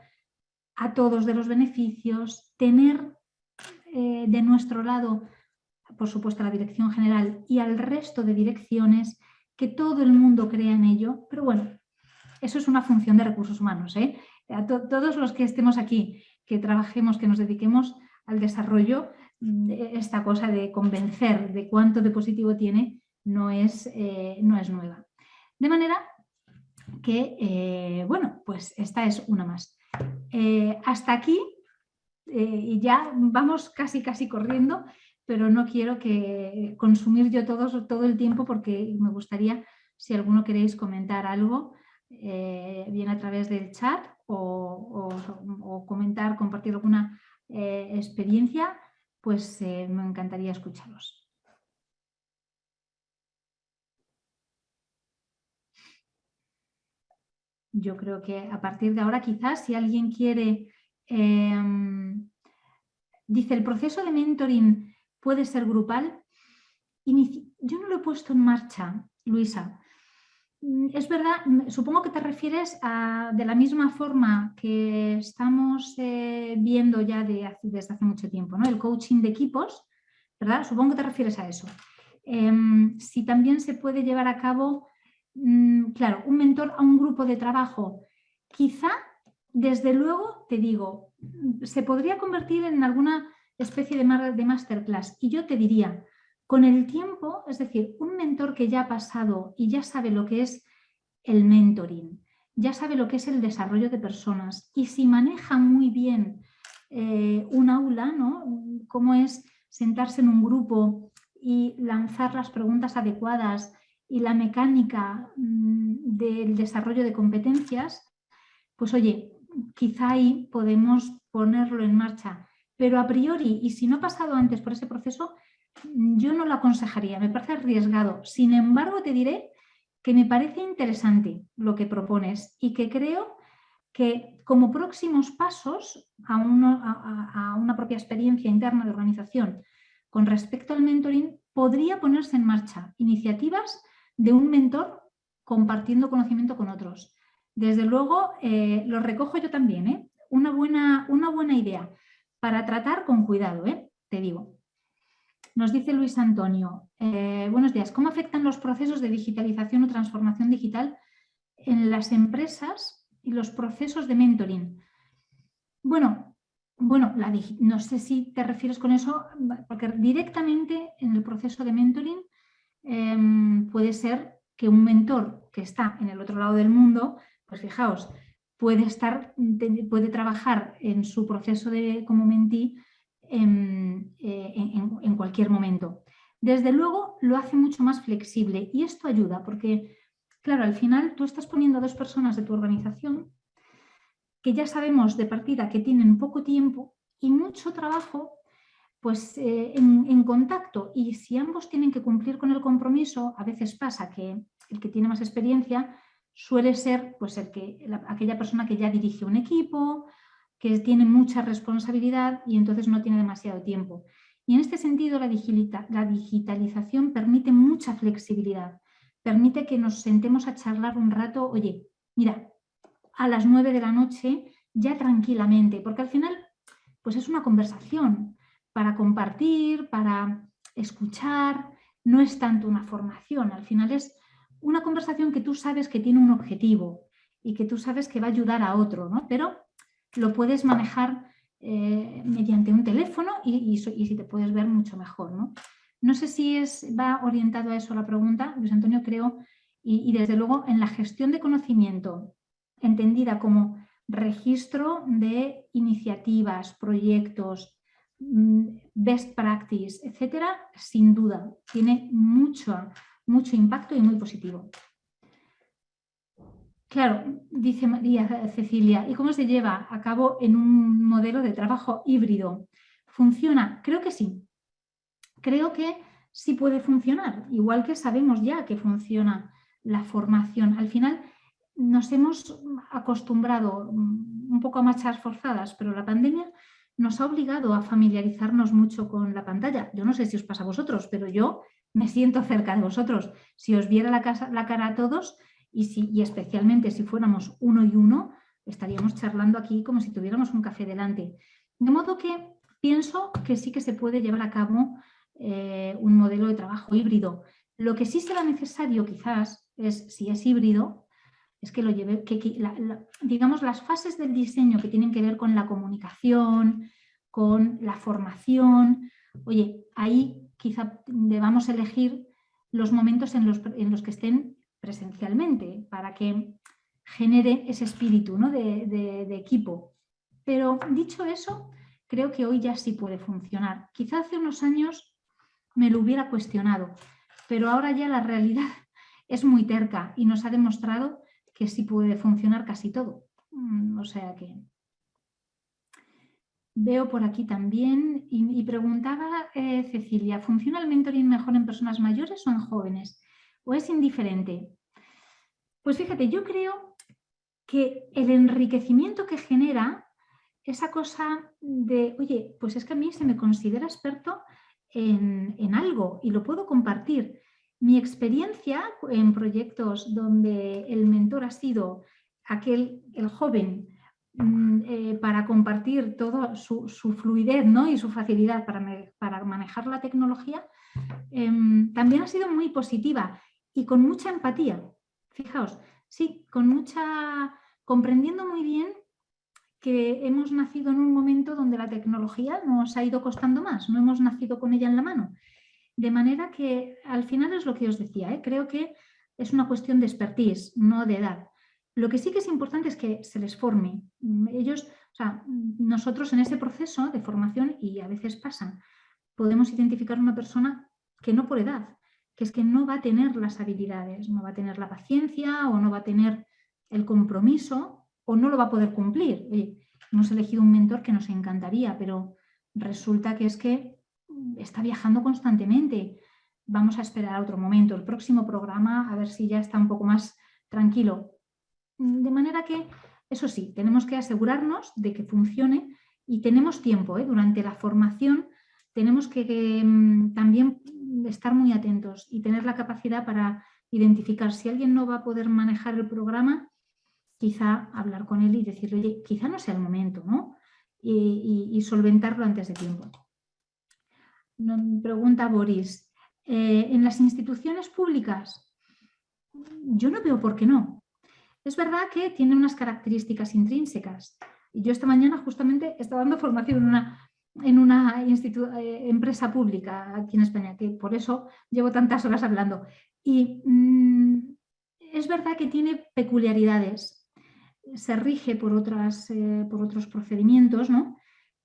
A: a todos de los beneficios, tener de nuestro lado, por supuesto, a la dirección general y al resto de direcciones, que todo el mundo crea en ello, pero bueno, eso es una función de recursos humanos. A todos los que estemos aquí, que trabajemos, que nos dediquemos al desarrollo, esta cosa de convencer de cuánto de positivo tiene no es nueva. De manera que, bueno, pues esta es una más. Hasta aquí, y ya vamos casi corriendo, pero no quiero que consumir yo todo el tiempo porque me gustaría, si alguno queréis comentar algo, bien a través del chat o comentar, compartir alguna experiencia, pues me encantaría escucharos. Yo creo que a partir de ahora quizás si alguien quiere Dice, ¿el proceso de mentoring puede ser grupal? Yo no lo he puesto en marcha, Luisa. Es verdad, supongo que te refieres a, de la misma forma que estamos viendo ya desde hace mucho tiempo, ¿no? El coaching de equipos, ¿verdad? Supongo que te refieres a eso. Si también se puede llevar a cabo, claro, un mentor a un grupo de trabajo, quizá, desde luego, te digo, se podría convertir en alguna especie de masterclass. Y yo te diría, con el tiempo, es decir, un mentor que ya ha pasado y ya sabe lo que es el mentoring, ya sabe lo que es el desarrollo de personas y si maneja muy bien un aula, ¿no? Cómo es sentarse en un grupo y lanzar las preguntas adecuadas y la mecánica del desarrollo de competencias, pues oye, quizá ahí podemos ponerlo en marcha. Pero a priori, y si no ha pasado antes por ese proceso, yo no lo aconsejaría, me parece arriesgado. Sin embargo, te diré que me parece interesante lo que propones y que creo que como próximos pasos a una propia experiencia interna de organización con respecto al mentoring, podría ponerse en marcha iniciativas de un mentor compartiendo conocimiento con otros. Desde luego, lo recojo yo también, ¿eh? Una buena idea para tratar con cuidado, te digo. Nos dice Luis Antonio, buenos días, ¿cómo afectan los procesos de digitalización o transformación digital en las empresas y los procesos de mentoring? Bueno, no sé si te refieres con eso, porque directamente en el proceso de mentoring puede ser que un mentor que está en el otro lado del mundo, pues fijaos, puede trabajar en su proceso como mentee en cualquier momento. Desde luego lo hace mucho más flexible y esto ayuda porque, claro, al final tú estás poniendo a dos personas de tu organización que ya sabemos de partida que tienen poco tiempo y mucho trabajo pues, en contacto, y si ambos tienen que cumplir con el compromiso, a veces pasa que el que tiene más experiencia suele ser pues, aquella persona que ya dirige un equipo, que tiene mucha responsabilidad y entonces no tiene demasiado tiempo. Y en este sentido la digitalización permite mucha flexibilidad, permite que nos sentemos a charlar un rato, oye, mira, a las 9 de la noche ya tranquilamente, porque al final pues es una conversación para compartir, para escuchar, no es tanto una formación, al final es una conversación que tú sabes que tiene un objetivo y que tú sabes que va a ayudar a otro, ¿no? Pero lo puedes manejar mediante un teléfono y si te puedes ver mucho mejor, ¿no? No sé si va orientado a eso la pregunta, Luis Antonio, creo, y desde luego en la gestión de conocimiento, entendida como registro de iniciativas, proyectos, best practice, etcétera, sin duda, tiene mucho impacto y muy positivo. Claro, dice María Cecilia, ¿y cómo se lleva a cabo en un modelo de trabajo híbrido? ¿Funciona? Creo que sí. Creo que sí puede funcionar, igual que sabemos ya que funciona la formación. Al final nos hemos acostumbrado un poco a marchas forzadas, pero la pandemia nos ha obligado a familiarizarnos mucho con la pantalla. Yo no sé si os pasa a vosotros, pero yo me siento cerca de vosotros. Si os viera la cara a todos y especialmente si fuéramos uno y uno, estaríamos charlando aquí como si tuviéramos un café delante. De modo que pienso que sí que se puede llevar a cabo un modelo de trabajo híbrido. Lo que sí será necesario quizás es, si es híbrido, es que lo lleve, digamos, las fases del diseño que tienen que ver con la comunicación, con la formación. Oye, ahí quizá debamos elegir los momentos en los que estén presencialmente para que genere ese espíritu, ¿no? de equipo. Pero dicho eso, creo que hoy ya sí puede funcionar. Quizá hace unos años me lo hubiera cuestionado, pero ahora ya la realidad es muy terca y nos ha demostrado que sí puede funcionar casi todo. O sea que veo por aquí también y preguntaba Cecilia, ¿funciona el mentoring mejor en personas mayores o en jóvenes? ¿O es indiferente? Pues fíjate, yo creo que el enriquecimiento que genera esa cosa de, oye, pues es que a mí se me considera experto en algo y lo puedo compartir. Mi experiencia en proyectos donde el mentor ha sido el joven, para compartir toda su fluidez, ¿no? Y su facilidad para manejar la tecnología, también ha sido muy positiva y con mucha empatía. Fijaos, sí, comprendiendo muy bien que hemos nacido en un momento donde la tecnología nos ha ido costando más, no hemos nacido con ella en la mano. De manera que al final es lo que os decía, creo que es una cuestión de expertise, no de edad. Lo que sí que es importante es que se les forme. Ellos, o sea, nosotros en ese proceso de formación, y a veces pasa, podemos identificar una persona que no por edad, que es que no va a tener las habilidades, no va a tener la paciencia o no va a tener el compromiso o no lo va a poder cumplir. Oye, hemos elegido un mentor que nos encantaría, pero resulta que es que está viajando constantemente. Vamos a esperar a otro momento, el próximo programa, a ver si ya está un poco más tranquilo. De manera que, eso sí, tenemos que asegurarnos de que funcione y tenemos tiempo, durante la formación tenemos que también estar muy atentos y tener la capacidad para identificar si alguien no va a poder manejar el programa, quizá hablar con él y decirle, oye, quizá no sea el momento, ¿no? Y solventarlo antes de tiempo. Pregunta Boris, ¿en las instituciones públicas? Yo no veo por qué no. Es verdad que tiene unas características intrínsecas. Y yo esta mañana justamente estaba dando formación en una empresa pública aquí en España, que por eso llevo tantas horas hablando. Y es verdad que tiene peculiaridades. Se rige por otros procedimientos, ¿no?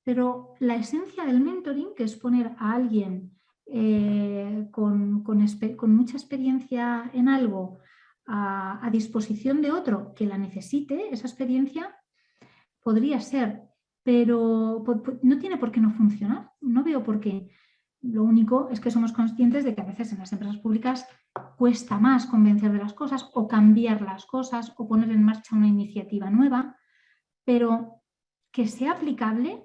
A: Pero la esencia del mentoring, que es poner a alguien con mucha experiencia en algo a disposición de otro que la necesite, esa experiencia podría ser, pero no tiene por qué no funcionar. No veo por qué. Lo único es que somos conscientes de que a veces en las empresas públicas cuesta más convencer de las cosas o cambiar las cosas o poner en marcha una iniciativa nueva, pero que sea aplicable,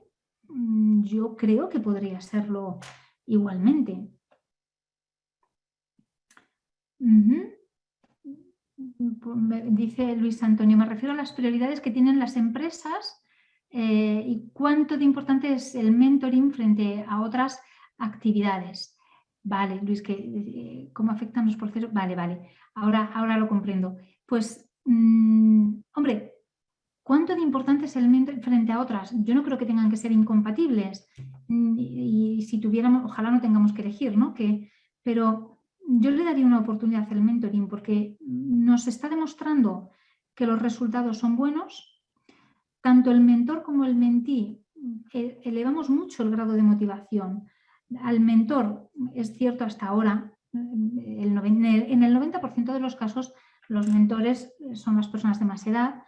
A: yo creo que podría serlo igualmente. Dice Luis Antonio, me refiero a las prioridades que tienen las empresas y cuánto de importante es el mentoring frente a otras actividades. Vale, Luis, ¿cómo afectan los procesos? Vale, ahora lo comprendo. Pues, hombre, ¿cuánto de importante es el mentoring frente a otras? Yo no creo que tengan que ser incompatibles y si tuviéramos, ojalá no tengamos que elegir, ¿no? Pero yo le daría una oportunidad al mentoring porque nos está demostrando que los resultados son buenos. Tanto el mentor como el mentí elevamos mucho el grado de motivación. Al mentor, es cierto hasta ahora, en el 90% de los casos los mentores son las personas de más edad,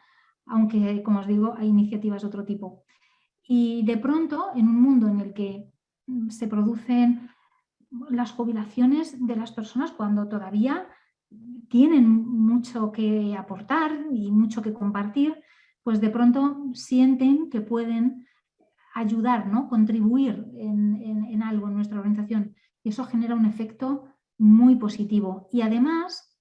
A: aunque, como os digo, hay iniciativas de otro tipo. Y de pronto, en un mundo en el que se producen las jubilaciones de las personas cuando todavía tienen mucho que aportar y mucho que compartir, pues de pronto sienten que pueden ayudar, ¿no? Contribuir en algo en nuestra organización. Y eso genera un efecto muy positivo. Y además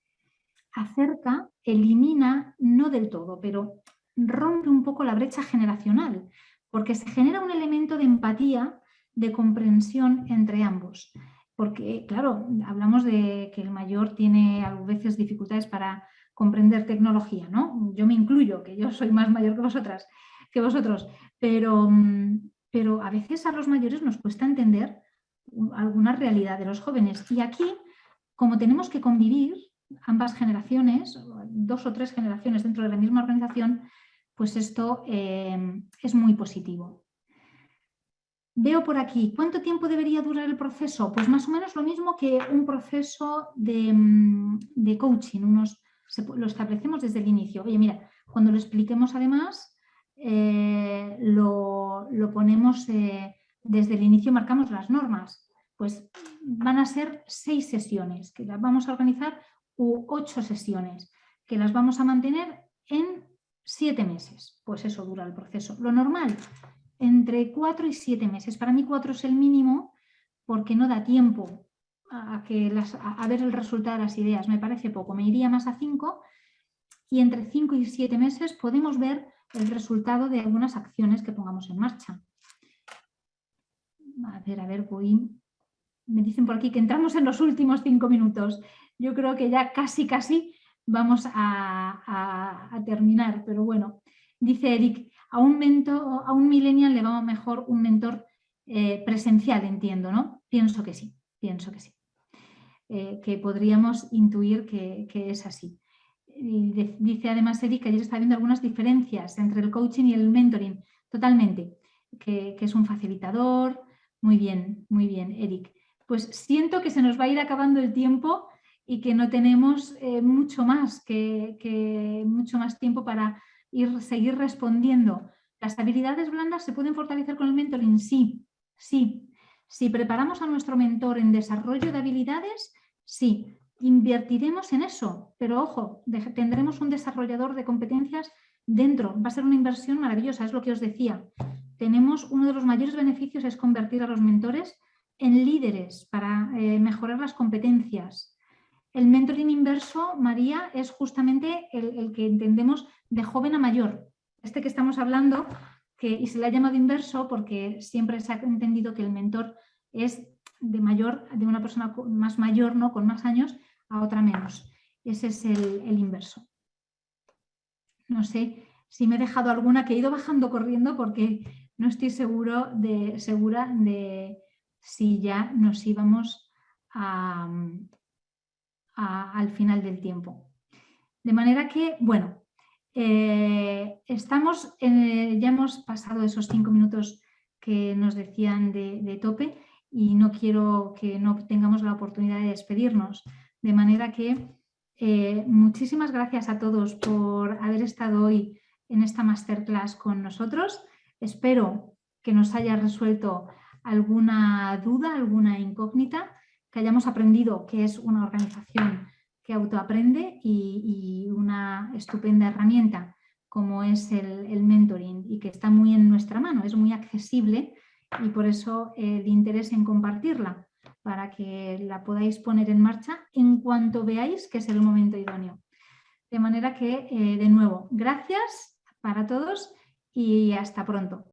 A: acerca, elimina, no del todo, pero rompe un poco la brecha generacional, porque se genera un elemento de empatía, de comprensión entre ambos. Porque, claro, hablamos de que el mayor tiene a veces dificultades para comprender tecnología, ¿no? Yo me incluyo, que yo soy más mayor que vosotros, pero a veces a los mayores nos cuesta entender alguna realidad de los jóvenes. Y aquí, como tenemos que convivir ambas generaciones, 2 o 3 generaciones dentro de la misma organización, pues esto es muy positivo. Veo por aquí, ¿cuánto tiempo debería durar el proceso? Pues más o menos lo mismo que un proceso de coaching. Lo establecemos desde el inicio. Oye, mira, cuando lo expliquemos además, lo ponemos desde el inicio, marcamos las normas. Pues van a ser 6 sesiones, que las vamos a organizar, u 8 sesiones, que las vamos a mantener en 7 meses, pues eso dura el proceso. Lo normal, entre 4 y 7 meses. Para mí 4 es el mínimo porque no da tiempo a ver el resultado de las ideas. Me parece poco, me iría más a 5 y entre 5 y 7 meses podemos ver el resultado de algunas acciones que pongamos en marcha. A ver, voy. Me dicen por aquí que entramos en los últimos 5 minutos. Yo creo que ya casi vamos a terminar, pero bueno. Dice Eric, a un millennial le va mejor un mentor presencial, entiendo, ¿no? Pienso que sí, que podríamos intuir que es así. Y dice además Eric que ayer está viendo algunas diferencias entre el coaching y el mentoring, totalmente, que es un facilitador. Muy bien, Eric. Pues siento que se nos va a ir acabando el tiempo y que no tenemos mucho más tiempo para seguir respondiendo. ¿Las habilidades blandas se pueden fortalecer con el mentoring? Sí. Si preparamos a nuestro mentor en desarrollo de habilidades, sí, invertiremos en eso, pero ojo, tendremos un desarrollador de competencias dentro. Va a ser una inversión maravillosa, es lo que os decía. Tenemos uno de los mayores beneficios es convertir a los mentores en líderes para mejorar las competencias. El mentoring inverso, María, es justamente el que entendemos de joven a mayor. Este que estamos hablando, y se le ha llamado inverso porque siempre se ha entendido que el mentor es de una persona más mayor, ¿no? Con más años, a otra menos. Ese es el inverso. No sé si me he dejado alguna, que he ido bajando corriendo porque no estoy segura de si ya nos íbamos al final del tiempo. De manera que, bueno, ya hemos pasado esos 5 minutos que nos decían de tope y no quiero que no tengamos la oportunidad de despedirnos. De manera que muchísimas gracias a todos por haber estado hoy en esta masterclass con nosotros. Espero que nos haya resuelto alguna duda, alguna incógnita, que hayamos aprendido qué es una organización que autoaprende y una estupenda herramienta como es el mentoring y que está muy en nuestra mano, es muy accesible y por eso el interés en compartirla para que la podáis poner en marcha en cuanto veáis que es el momento idóneo. De manera que, de nuevo, gracias para todos y hasta pronto.